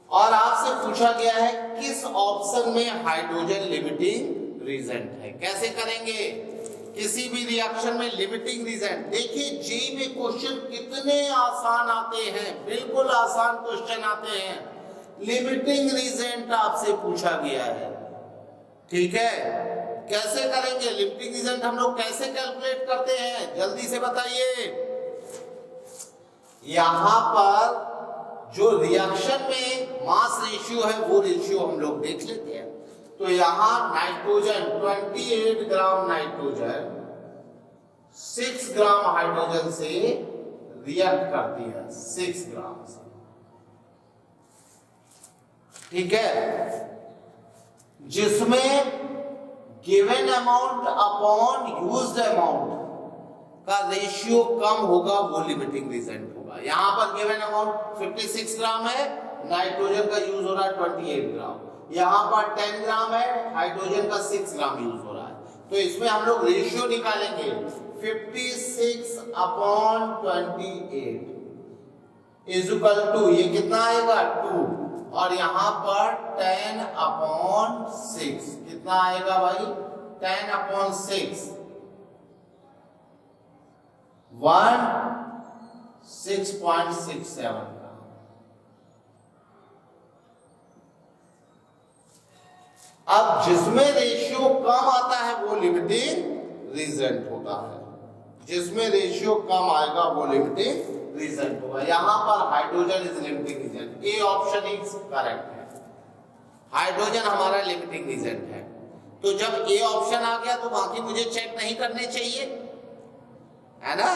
और आपसे पूछा गया है किस ऑप्शन में हाइड्रोजन लिमिटिंग रीजेंट है। कैसे करेंगे, किसी भी रिएक्शन में लिमिटिंग रीजेंट। देखिए जेईई में क्वेश्चन कितने आसान आते हैं, बिल्कुल आसान क्वेश्चन आते हैं। लिमिटिंग रीजेंट आपसे पूछा गया है। ठीक है, कैसे करेंगे लिमिटिंग रीजेंट, हम लोग कैसे कैलकुलेट करते हैं, जल्दी से बताइए। यहां पर जो रिएक्शन में मास रेशियो है वो रेशियो हम लोग देख लेते हैं। तो यहां nitrogen 28 gram nitrogen 6 gram hydrogen से रिएक्ट करती है, 6 ग्राम से। ठीक है, जिसमें given amount upon used amount का रेशियो कम होगा, वो लिमिटिंग रीजेंट होगा। यहां पर गिवन अमाउंट 56 ग्राम है, नाइट्रोजन का यूज हो रहा है 28 ग्राम, यहां पर 10 ग्राम है, हाइड्रोजन का 6 ग्राम यूज हो रहा है। तो इसमें हम लोग रेशियो निकालेंगे 56 अपॉन 28 इज इक्वल टू, ये कितना आएगा 2, और यहां पर 10 अपॉन 6 कितना आएगा भाई 10 अपॉन 6 6.67 का। अब जिसमें रेशियो कम आता है वो लिमिटिंग रीजेंट होता है, जिसमें रेशियो कम आएगा वो लिमिटिंग रीजेंट होगा। यहां पर hydrogen is limiting reagent, A option is correct है, हाइड्रोजन हमारा लिमिटिंग रीजेंट है। तो जब ए ऑप्शन आ गया तो बाकी मुझे चेक नहीं करने चाहिए, है ना,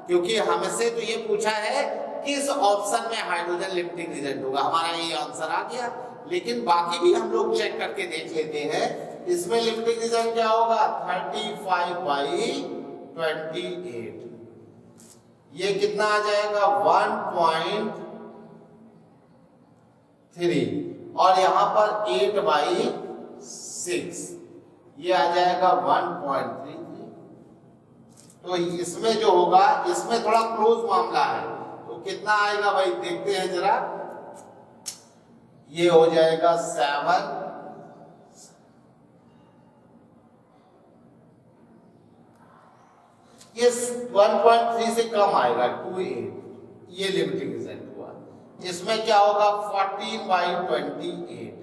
क्योंकि हमसे तो ये पूछा है किस ऑप्शन में हाइड्रोजन लिमिटिंग रीजेंट होगा, हमारा ये आंसर आ गया। लेकिन बाकी भी हम लोग चेक करके देख लेते हैं, इसमें लिमिटिंग रीजेंट क्या होगा 35/28, ये कितना आ जाएगा 1.3, और यहां पर 8/6 ये आ जाएगा 1.33। तो इसमें जो होगा, इसमें थोड़ा क्लोज मामला है, तो कितना आएगा भाई देखते हैं जरा, ये हो जाएगा 7, ये 1.3 से कम आएगा 28, ये लिमिटिंग रीजेंट हुआ। इसमें क्या होगा 14/28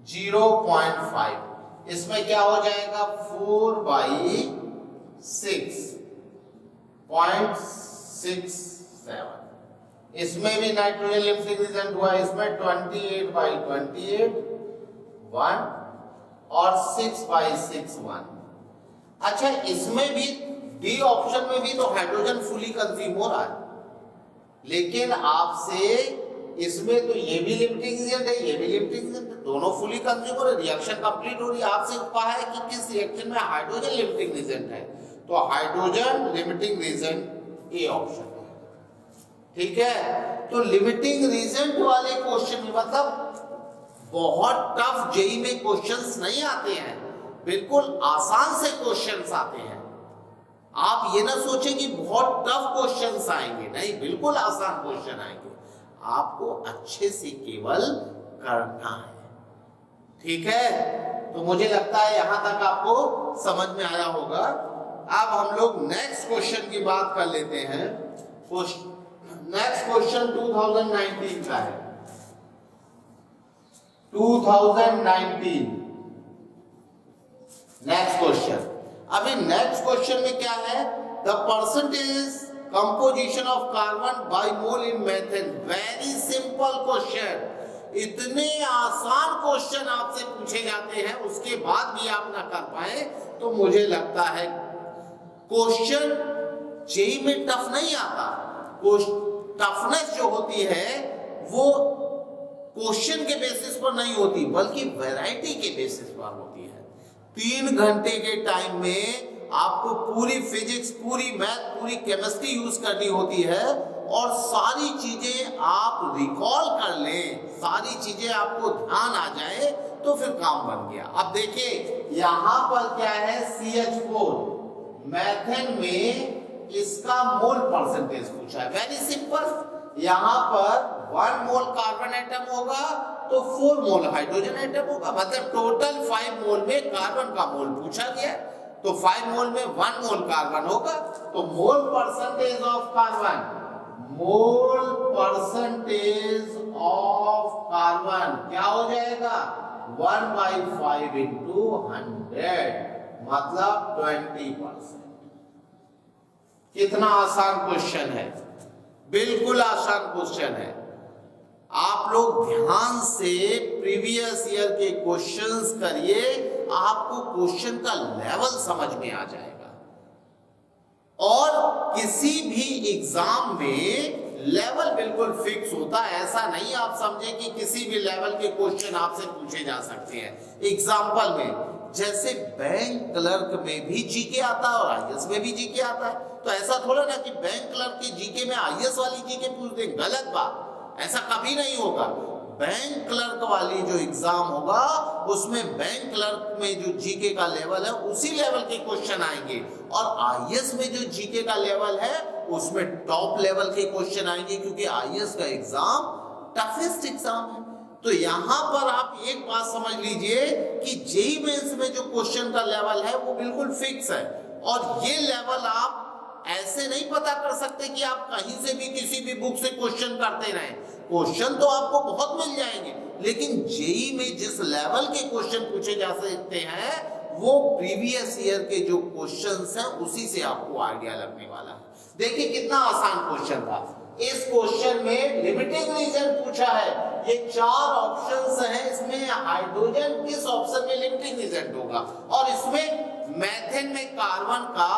0.5, इसमें क्या हो जाएगा 4/6.67, इसमें भी नाइट्रोजन लिमिटिंग रीजेंट हुआ, इसमें 28/28 1 और 6/6 1। अच्छा, इसमें भी डी ऑप्शन में भी तो हाइड्रोजन फुली कंज्यूम हो रहा है, लेकिन आपसे इसमें तो ये भी लिमिटिंग रीजेंट है, ये भी लिमिटिंग रीजेंट है, दोनों फुली कंज्यूम हो रहे, रिएक्शन कंप्लीट हो रही है। आपसे कहा है कि किस रिएक्शन में हाइड्रोजन लिमिटिंग रीजेंट है, तो hydrogen limiting reagent A option है। ठीक है, तो लिमिटिंग रीजेंट वाले क्वेश्चन में मतलब बहुत टफ जेई में क्वेश्चंस नहीं आते हैं, बिल्कुल आसान से क्वेश्चंस आते हैं। आप ये ना सोचें कि बहुत टफ क्वेश्चंस आएंगे, नहीं, बिल्कुल आसान क्वेश्चन आएंगे, आपको अच्छे से केवल करना है। ठीक है, तो मुझे लगता है यहां तक आपको समझ में आया होगा। अब हम लोग नेक्स्ट क्वेश्चन की बात कर लेते हैं। नेक्स्ट क्वेश्चन 2019 का है, 2019 नेक्स्ट क्वेश्चन। अभी नेक्स्ट क्वेश्चन में क्या है, the percentage composition of carbon by mole in methane. Very simple question, इतने आसान क्वेश्चन आपसे पूछे जाते हैं उसके बाद भी आप ना कर पाए तो मुझे लगता है क्वेश्चन जेई में टफ नहीं आता। टफनेस जो होती है वो क्वेश्चन के बेसिस पर नहीं होती, बल्कि वैरायटी के बेसिस पर होती है। 3 घंटे के टाइम में आपको पूरी फिजिक्स, पूरी मैथ, पूरी केमिस्ट्री यूज करनी होती है, और सारी चीजें आप रिकॉल कर लें, सारी चीजें आपको ध्यान आ जाए तो फिर काम बन गया। अब देखिए यहां पर क्या है, CH4 मेथेन में इसका मोल परसेंटेज पूछा है। वेरी सिंपल, यहां पर 1 मोल कार्बन एटम होगा तो 4 मोल हाइड्रोजन एटम होगा, मतलब टोटल 5 मोल में कार्बन का मोल पूछा गया, तो 5 मोल में 1 मोल कार्बन होगा। तो mole percentage of carbon, mole percentage of carbon क्या हो जाएगा 1/5 इंटू 100, मतलब 20%। कितना आसान क्वेश्चन है, बिल्कुल आसान क्वेश्चन है। आप लोग ध्यान से प्रीवियस ईयर के क्वेश्चंस करिए, आपको क्वेश्चन का लेवल समझ में आ जाएगा। और किसी भी एग्जाम में लेवल बिल्कुल फिक्स होता है, ऐसा नहीं आप समझे कि किसी भी लेवल के क्वेश्चन आपसे पूछे जा सकते हैं। एग्जाम्पल में जैसे बैंक क्लर्क में भी जीके आता है और आईएएस में भी जीके आता है, तो ऐसा थोड़ा ना कि बैंक क्लर्क के जीके में आईएएस वाली जीके पूछ दें, गलत बात, ऐसा कभी नहीं होगा। बैंक क्लर्क वाली जो एग्जाम होगा उसमें बैंक क्लर्क में जो जीके का लेवल है उसी लेवल के क्वेश्चन आएंगे, और आईएएस में जो जीके का लेवल है उसमें टॉप लेवल के क्वेश्चन आएंगे, क्योंकि आईएएस का एग्जाम टफेस्ट एग्जाम है। तो यहां पर आप एक बात समझ लीजिए कि जेईई मेंस में जो क्वेश्चन का लेवल है वो बिल्कुल फिक्स है, और ये लेवल आप ऐसे नहीं पता कर सकते कि आप कहीं से भी किसी भी बुक से क्वेश्चन करते रहें। क्वेश्चन तो आपको बहुत मिल जाएंगे, लेकिन जेईई में जिस लेवल के क्वेश्चन पूछे जा सकते हैं वो प्रीवियस ईयर के जो क्वेश्चंस हैं उसी से आपको आइडिया लगने वाला है। देखिए कितना आसान क्वेश्चन था। इस क्वेश्चन में लिमिटिंग रीजन पूछा है, ये 4 ऑप्शंस हैं, इसमें हाइड्रोजन किस ऑप्शन में लिमिटिंग रीजन होगा, और इसमें मेथेन में कार्बन का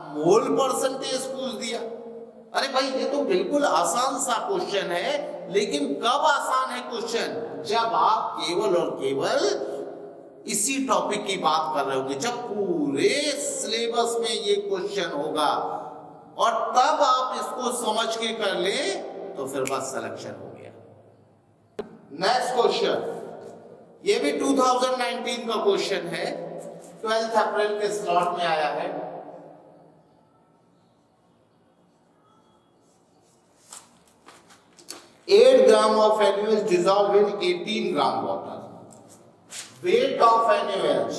मोल परसेंटेज पूछ दिया। अरे भाई ये तो बिल्कुल आसान सा क्वेश्चन है, लेकिन कब आसान है क्वेश्चन, जब आप केवल और केवल इसी टॉपिक की बात कर रहे होंगे, जब पूरे सिलेबस में ये क्वेश्चन होगा, और तब आप इसको समझ के कर ले तो फिर बस सिलेक्शन हो गया। नेक्स्ट क्वेश्चन, ये भी 2019 का क्वेश्चन है, 12 अप्रैल के स्लॉट में आया है। Eight gram of NaOH dissolved in 18 gram water. Weight of NaOH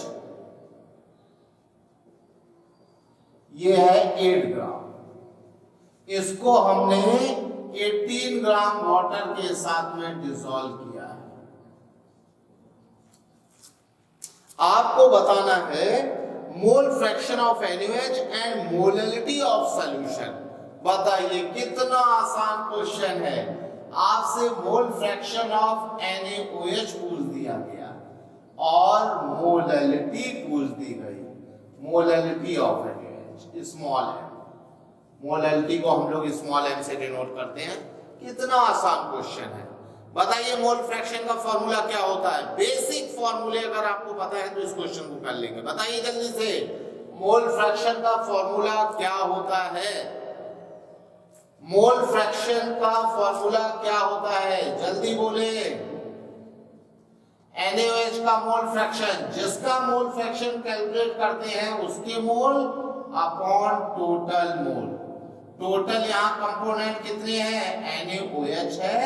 ये है 8 ग्राम। इसको हमने 18 ग्राम वाटर के साथ में डिसॉल्व किया है। आपको बताना है mole fraction of NaOH and molality of solution. बताइए कितना आसान क्वेश्चन है। आपसे मोल फ्रैक्शन ऑफ NaOH पूछ दिया गया और मोलैलिटी पूछ दी गई, molality of NaOH small m, molality को हम लोग स्मॉल m से डिनोट करते हैं। कितना आसान क्वेश्चन है। बताइए मोल फ्रैक्शन का फॉर्मूला क्या होता है। बेसिक फॉर्मूले अगर आपको पता है तो इस क्वेश्चन को कर लेंगे। बताइए जल्दी से, मोल फ्रैक्शन का फॉर्मूला क्या होता है। मोल फ्रैक्शन का फॉर्मूला क्या होता है, जल्दी बोले। NaOH का मोल फ्रैक्शन, जिसका मोल फ्रैक्शन कैलकुलेट करते हैं उसके mole upon total mole. Total यहाँ कंपोनेंट कितने हैं, NaOH है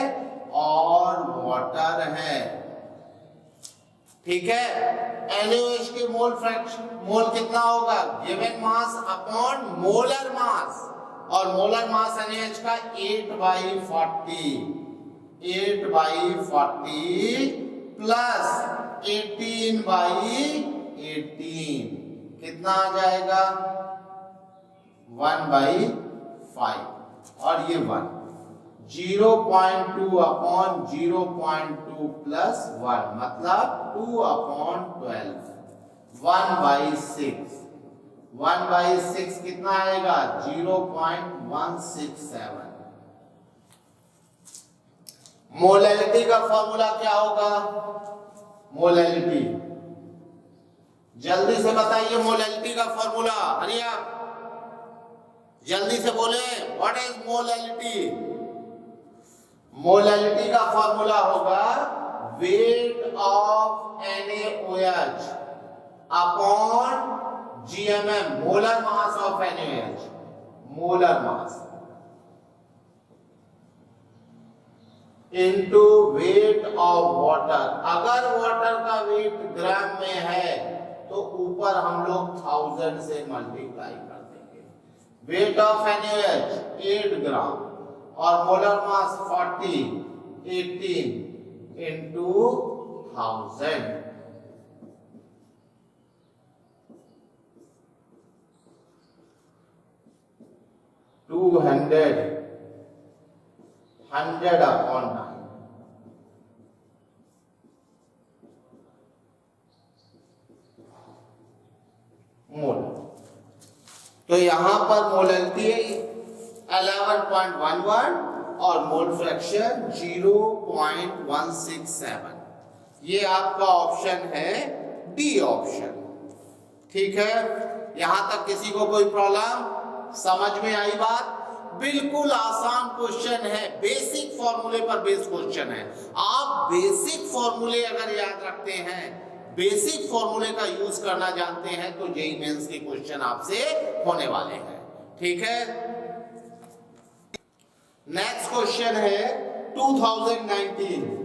और वाटर है, ठीक है। NaOH के मोल फ्रैक्शन, मोल कितना होगा, given mass upon molar mass, और मोलर मास NaOH का 8/40, 8/40 प्लस 18/18 कितना आ जाएगा, 1/5, और ये 1, 0.2 अपॉन 0.2 प्लस 1 मतलब 2/12, 1/6, 1/6 कितना आएगा, 0.167। मोलैलिटी का फॉर्मूला क्या होगा, मोलैलिटी जल्दी से बताइए, मोलैलिटी का फॉर्मूला, हरिया जल्दी से बोले, व्हाट इज मोलैलिटी। मोलैलिटी का फॉर्मूला होगा weight of NaOH upon GMM, molar mass of NaOH, molar mass into weight of water. अगर वाटर का वेट ग्राम में है तो ऊपर हम लोग 1000 से मल्टीप्लाई कर देंगे। वेट ऑफ NaOH 8 ग्राम और मोलर मास 40, 18 इंटू 1000, 200, 100 upon 9, मोल। तो यहां पर मोलैलिटी 11.11 और मोल फ्रैक्शन 0.167। ये आपका ऑप्शन है डी ऑप्शन। ठीक है, यहां तक किसी को कोई प्रॉब्लम समझ में आई बात? बिल्कुल आसान क्वेश्चन है, बेसिक फॉर्मूले पर बेस्ड क्वेश्चन है। आप बेसिक फॉर्मूले अगर याद रखते हैं, बेसिक फॉर्मूले का यूज करना जानते हैं, तो जेईई मेंस के क्वेश्चन आपसे होने वाले हैं। ठीक है, नेक्स्ट क्वेश्चन है 2019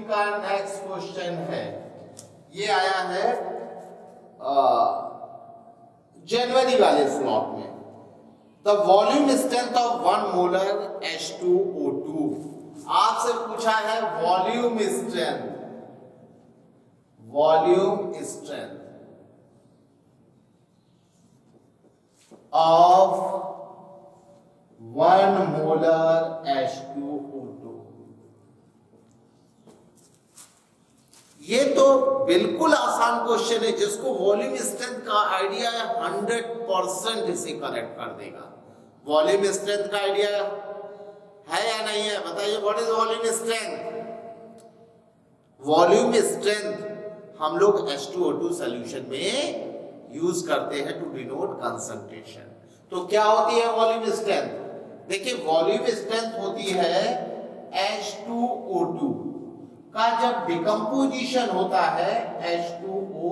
का नेक्स्ट क्वेश्चन है, ये आया है जनवरी वाले स्लॉट में। The volume strength of 1 molar H2O2। आपसे पूछा है volume strength of 1 molar H2O2। ये तो बिल्कुल आसान क्वेश्चन है, जिसको वॉल्यूम स्ट्रेंथ का आइडिया है 100% इसे करेक्ट कर देगा। वॉल्यूम स्ट्रेंथ का आइडिया है या नहीं है? बताइए, what is volume strength? Volume strength हम लोग H2O2 सॉल्यूशन में यूज करते हैं टू डिनोट कंसंट्रेशन। तो क्या होती है वॉल्यूम स्ट्रेंथ? देखिए, वॉल्यूम स्ट्रेंथ होती है H2O2 का जब डिकम्पोजिशन होता है H2O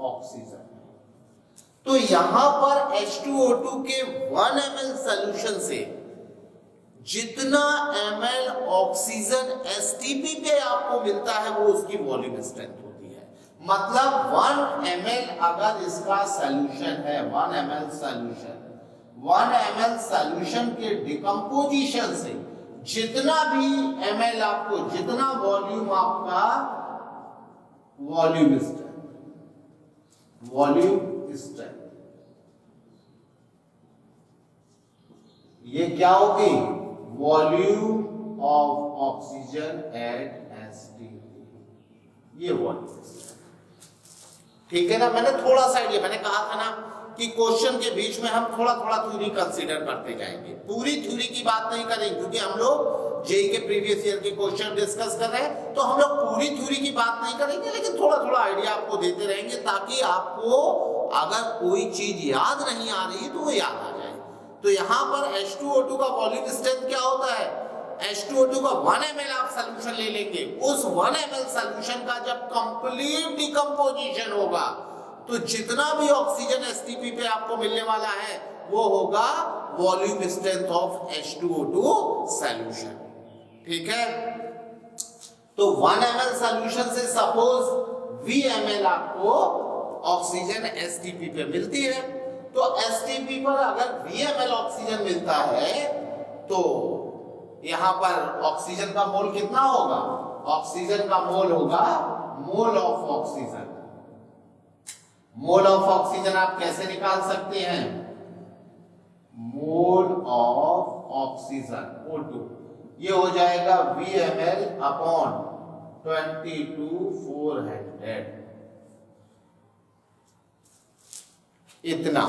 ऑक्सीजन। तो यहां पर H2O2 के 1 ml सॉल्यूशन से जितना ml ऑक्सीजन STP पे आपको मिलता है, वो उसकी वॉल्यूम स्ट्रेंथ होती है। मतलब 1 ml अगर इसका सॉल्यूशन है, 1 ml सॉल्यूशन के डिकम्पोजिशन से जितना भी ml आपको, जितना वॉल्यूम आपका वॉल्यूम स्ट्रेंथ, ये क्या होगी? Volume of oxygen at STP, ये वॉल्यूम। ठीक है ना? मैंने थोड़ा सा आइडिया, मैंने कहा था ना कि क्वेश्चन के बीच में हम थोड़ा थोड़ा थ्योरी कंसीडर करते जाएंगे। पूरी थ्योरी की बात नहीं करेंगे, क्योंकि हम लोग जेईई के प्रीवियस ईयर के क्वेश्चन डिस्कस कर रहे हैं, तो हम लोग पूरी थ्योरी की बात नहीं करेंगे, लेकिन थोड़ा थोड़ा आइडिया आपको देते रहेंगे, ताकि आपको अगर कोई चीज याद नहीं आ रही तो वो याद आ जाए। तो यहाँ पर H2O2 का वॉल्यूम स्ट्रेंथ क्या होता है? H2O2 का 1 ml आप सॉल्यूशन ले लेंगे, उस 1 ml सॉल्यूशन का जब कंप्लीट डिकम्पोजिशन होगा, तो जितना भी ऑक्सीजन STP पे आपको मिलने वाला है, वो होगा volume strength of H2O2 solution. ठीक है, तो 1 ml सॉल्यूशन से सपोज V ml आपको ऑक्सीजन STP पे मिलती है, तो STP पर अगर V ml ऑक्सीजन मिलता है, तो यहां पर ऑक्सीजन का मोल कितना होगा? ऑक्सीजन का मोल होगा mole of oxygen. Mole of oxygen आप कैसे निकाल सकते हैं? मोल ऑफ ऑक्सीजन O2, ये हो जाएगा VmL अपॉन 22,400। इतना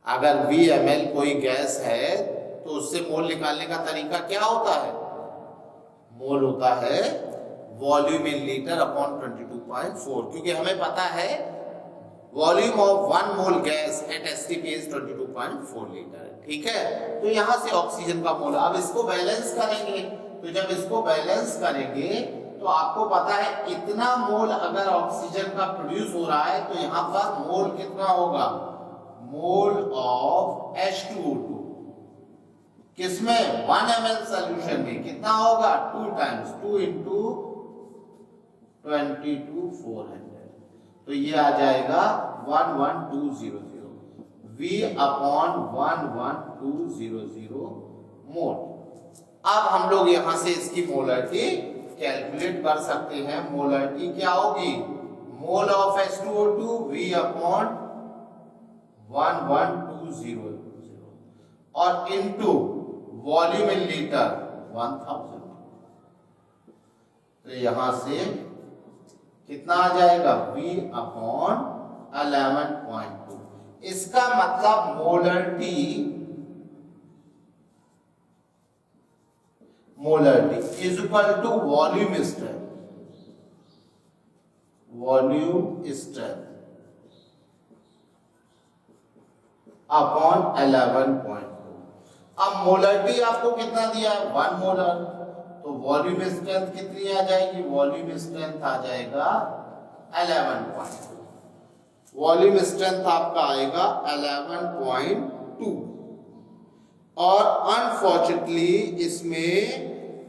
अगर VmL कोई गैस है, तो उससे मोल निकालने का तरीका क्या होता है? मोल होता है वॉल्यूम इन लीटर अपॉन 22.4, क्योंकि हमें पता है volume of 1 mole gas at STP is 22.4 litre. ठीक है, तो यहां से ऑक्सीजन का मोल। अब इसको बैलेंस करेंगे, तो जब इसको बैलेंस करेंगे, तो आपको पता है इतना मोल अगर ऑक्सीजन का प्रोड्यूस हो रहा है, तो यहां पर मोल कितना होगा? मोल ऑफ H2O2 किसमें? 1 ml सॉल्यूशन में कितना होगा? 2 टाइम्स 2 into 22,400, तो ये आ जाएगा 11200 V अपॉन 11200 मोल। अब हम लोग यहां से इसकी मोलरिटी कैलकुलेट कर सकते हैं। मोलरिटी क्या होगी? Mole of H2O2 V upon 11200 और इनटू वॉल्यूम इन लीटर 1000। तो यहां से कितना आ जाएगा V अपॉन 11.2। इसका मतलब molarity is equal to volume strength upon 11.2। अब मोलरिटी आपको कितना दिया है 1 मोलर, तो वॉल्यूम स्ट्रेंथ कितनी आ जाएगी, वॉल्यूम स्ट्रेंथ आ जाएगा 11.2। वॉल्यूम स्ट्रेंथ आपका आएगा 11.2 और अनफॉर्चुनेटली इसमें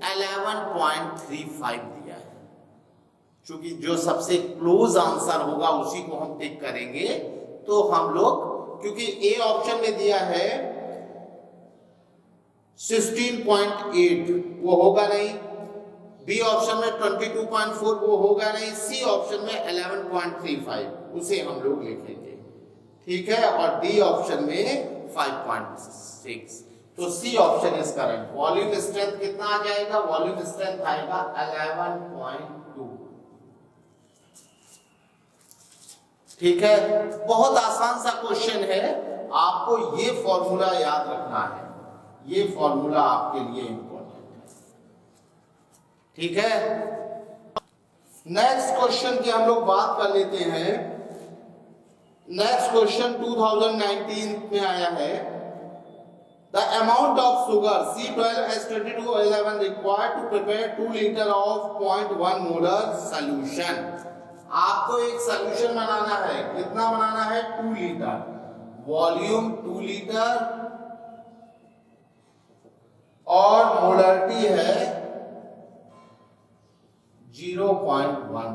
11.35 दिया है। क्योंकि जो सबसे क्लोज आंसर होगा उसी को हम टिक करेंगे, तो हम लोग, क्योंकि ए ऑप्शन में दिया है 16.8 वो होगा नहीं, बी ऑप्शन में 22.4 वो होगा नहीं, सी ऑप्शन में 11.35 उसे हम लोग लिखेंगे, ठीक है, और डी ऑप्शन में 5.6। तो C option is correct. Volume strength कितना आ जाएगा, वॉल्यूम स्ट्रेंथ आएगा 11.2। ठीक है, बहुत आसान सा क्वेश्चन है, आपको ये फॉर्मूला याद रखना है, ये फॉर्मूला आपके लिए इंपॉर्टेंट है, ठीक है। नेक्स्ट क्वेश्चन की हम लोग बात कर लेते हैं। नेक्स्ट क्वेश्चन 2019 में आया है, the amount of sugar C12H22O11 required to prepare 2 litre of 0.1 molar solution. आपको एक सोल्यूशन बनाना है, कितना बनाना है 2 लीटर, वॉल्यूम 2 लीटर और मोलरिटी है 0.1।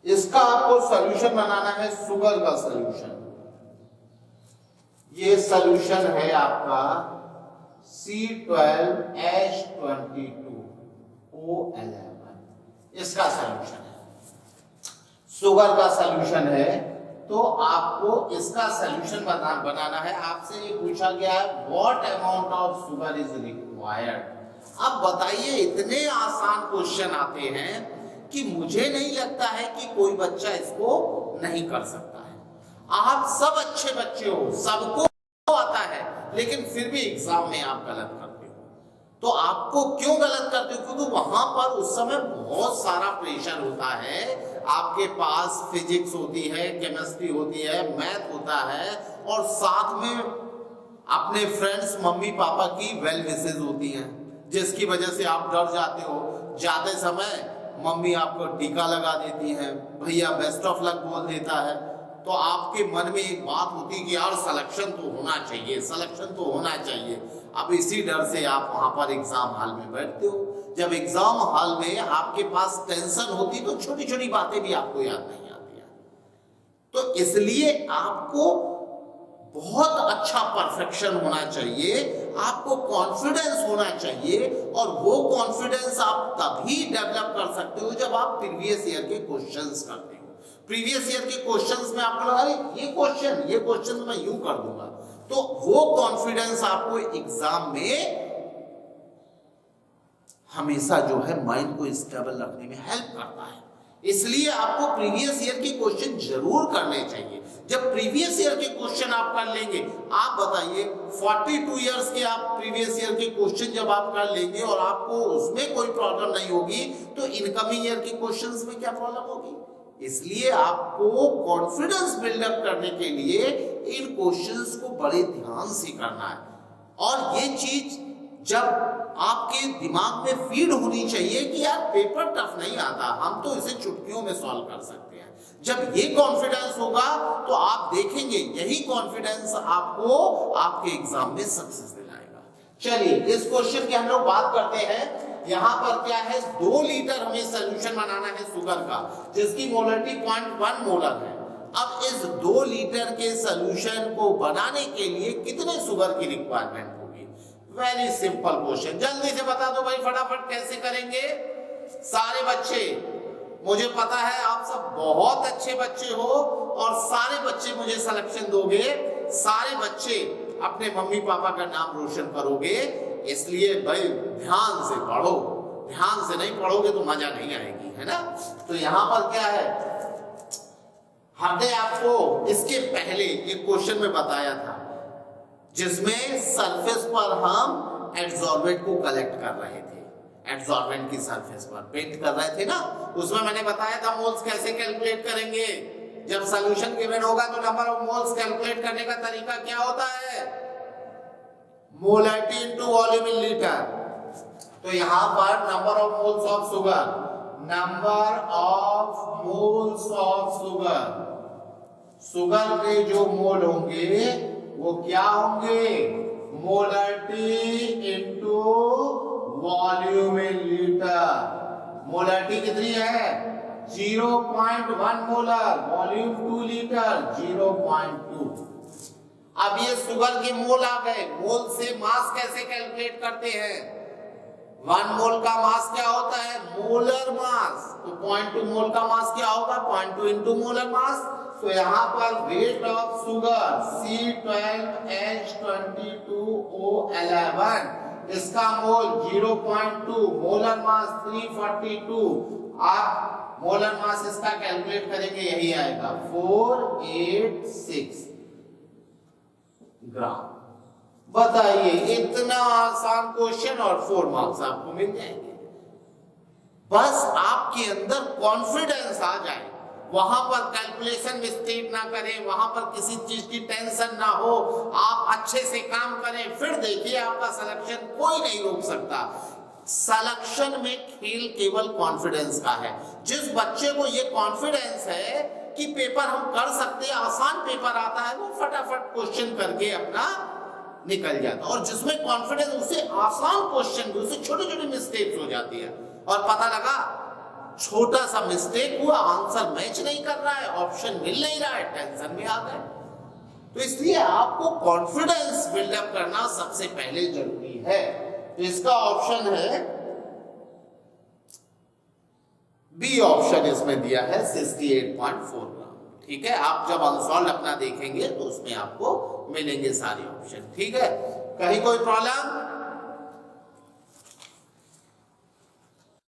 इसका आपको सॉल्यूशन बनाना है, शुगर का सॉल्यूशन। ये सॉल्यूशन है आपका C12H22O11, इसका सॉल्यूशन है, शुगर का सॉल्यूशन है। तो आपको इसका सॉल्यूशन बनाना है। आपसे ये पूछा गया है what amount of sugar is required. अब बताइए, इतने आसान क्वेश्चन आते हैं कि मुझे नहीं लगता है कि कोई बच्चा इसको नहीं कर सकता है। आप सब अच्छे बच्चे हो, सबको आता है, लेकिन फिर भी एग्जाम में आप गलत करते हो। तो आपको क्यों गलत करते हो, क्योंकि वहां पर उस समय बहुत सारा प्रेशर होता है, आपके पास फिजिक्स होती है, केमिस्ट्री होती है, मैथ होता है, और साथ में अपने फ्रेंड्स मम्मी पापा की वेल विशेज होती हैं, जिसकी वजह से आप डर जाते हो। जाते समय मम्मी आपको टीका लगा देती है, भैया बेस्ट ऑफ लक बोल देता है, तो आपके मन में एक बात होती है कि यार सिलेक्शन तो होना चाहिए, सिलेक्शन तो होना चाहिए। अब इसी डर से आप वहां पर एग्जाम हॉल में बैठते हो। जब एग्जाम हॉल में आपके पास टेंशन होती तो छोटी छोटी बातें भी आपको याद नहीं आती है। तो इसलिए आपको बहुत अच्छा परफेक्शन होना चाहिए, आपको कॉन्फिडेंस होना चाहिए, और वो कॉन्फिडेंस आप तभी डेवलप कर सकते हो जब आप प्रीवियस ईयर के क्वेश्चंस करते हो। प्रीवियस ईयर के क्वेश्चंस में आपको लगा ये क्वेश्चन मैं यूं कर दूंगा, तो वो कॉन्फिडेंस आपको एग्जाम में हमेशा जो है माइंड को स्टेबल रखने में हेल्प करता है। इसलिए आपको प्रीवियस ईयर के क्वेश्चन जरूर करने चाहिए। जब प्रीवियस ईयर के क्वेश्चन आप कर लेंगे, आप बताइए 42 इयर्स के आप प्रीवियस ईयर के क्वेश्चन जब आप कर लेंगे और आपको उसमें कोई प्रॉब्लम नहीं होगी, तो इनकमिंग ईयर के क्वेश्चंस में क्या प्रॉब्लम होगी। इसलिए आपको कॉन्फिडेंस बिल्डअप करने के लिए इन क्वेश्चंस को बड़े ध्यान से करना है, और ये चीज जब आपके दिमाग में फीड होनी चाहिए कि यार पेपर टफ नहीं आता, हम तो इसे चुटकियों में सॉल्व कर सकते हैं। जब ये कॉन्फिडेंस होगा तो आप देखेंगे यही कॉन्फिडेंस आपको आपके एग्जाम में सक्सेस दिलाएगा। चलिए इस क्वेश्चन की हम लोग बात करते हैं। यहाँ पर क्या है, 2 लीटर हमें सोल्यूशन बनाना है शुगर का, जिसकी मोलरिटी 0.1 मोलर है। अब इस 2 लीटर के सोल्यूशन को बनाने के लिए कितने शुगर की रिक्वायरमेंट होगी। वेरी सिंपल क्वेश्चन, जल्दी से बता दो भाई फटाफट, कैसे करेंगे। सारे बच्चे, मुझे पता है आप सब बहुत अच्छे बच्चे हो और सारे बच्चे मुझे सिलेक्शन दोगे, सारे बच्चे अपने मम्मी पापा का नाम रोशन करोगे। इसलिए भाई ध्यान से पढ़ो, ध्यान से नहीं पढ़ोगे तो मजा नहीं आएगी, है ना। तो यहां पर क्या है, हमने आपको इसके पहले एक क्वेश्चन में बताया था जिसमें सरफेस पर हम एड्सॉर्बेंट को कलेक्ट कर रहे थे, एड्सॉर्बेंट की सरफेस पर पेंट कर रहे थे ना। उसमें मैंने बताया था मोल्स कैसे कैलकुलेट करेंगे। जब सॉल्यूशन गिवन होगा तो नंबर ऑफ मोल्स कैलकुलेट करने का तरीका क्या होता है, molarity into volume in litre. तो यहां पर number of moles of sugar, number of moles of sugar, sugar के जो मोल होंगे वो क्या होंगे, molarity into volume in litre. Molarity कितनी है, 0.1 मोलर, वॉल्यूम 2 लीटर 0.2। अब ये शुगर के मोल आ गए। मोल से मास कैसे कैलकुलेट करते हैं, 1 मोल का मास क्या होता है, मोलर मास। तो 0.2 मोल का मास क्या होगा, 0.2 इंटू मोलर मास। तो यहाँ पर वेट ऑफ शुगर C12H22O11, इसका मोल 0.2, मोलर मास 342। आप मोलर मास इसका कैलकुलेट करेंगे, यही आएगा 486 ग्राम। बताइए, इतना आसान क्वेश्चन और 4 मार्क्स आपको मिल जाएंगे। बस आपके अंदर कॉन्फिडेंस आ जाए, वहां पर कैलकुलेशन मिस्टेक ना करें, वहां पर किसी चीज की टेंशन ना हो, आप अच्छे से काम करें, फिर देखिए आपका सिलेक्शन कोई नहीं रोक सकता। सिलेक्शन में खेल केवल कॉन्फिडेंस का है। जिस बच्चे को ये कॉन्फिडेंस है कि पेपर हम कर सकते हैं, आसान पेपर आता है, वो फटाफट क्वेश्चन करके अपना निकल जाता है। और जिसमें कॉन्फिडेंस, उसे आसान क्वेश्चन भी, उसे छोटी छोटी मिस्टेक्स हो जाती है और पता लगा छोटा सा मिस्टेक हुआ, आंसर मैच नहीं कर रहा है, ऑप्शन मिल नहीं रहा है, टेंशन में आ गए। तो इसलिए आपको कॉन्फिडेंस बिल्डअप करना सबसे पहले जरूरी है। तो इसका ऑप्शन है बी, ऑप्शन इसमें दिया है 68.4 ग्राम। ठीक है, आप जब अनसॉल्व अपना देखेंगे तो उसमें आपको मिलेंगे सारे ऑप्शन। ठीक है, कहीं कोई प्रॉब्लम?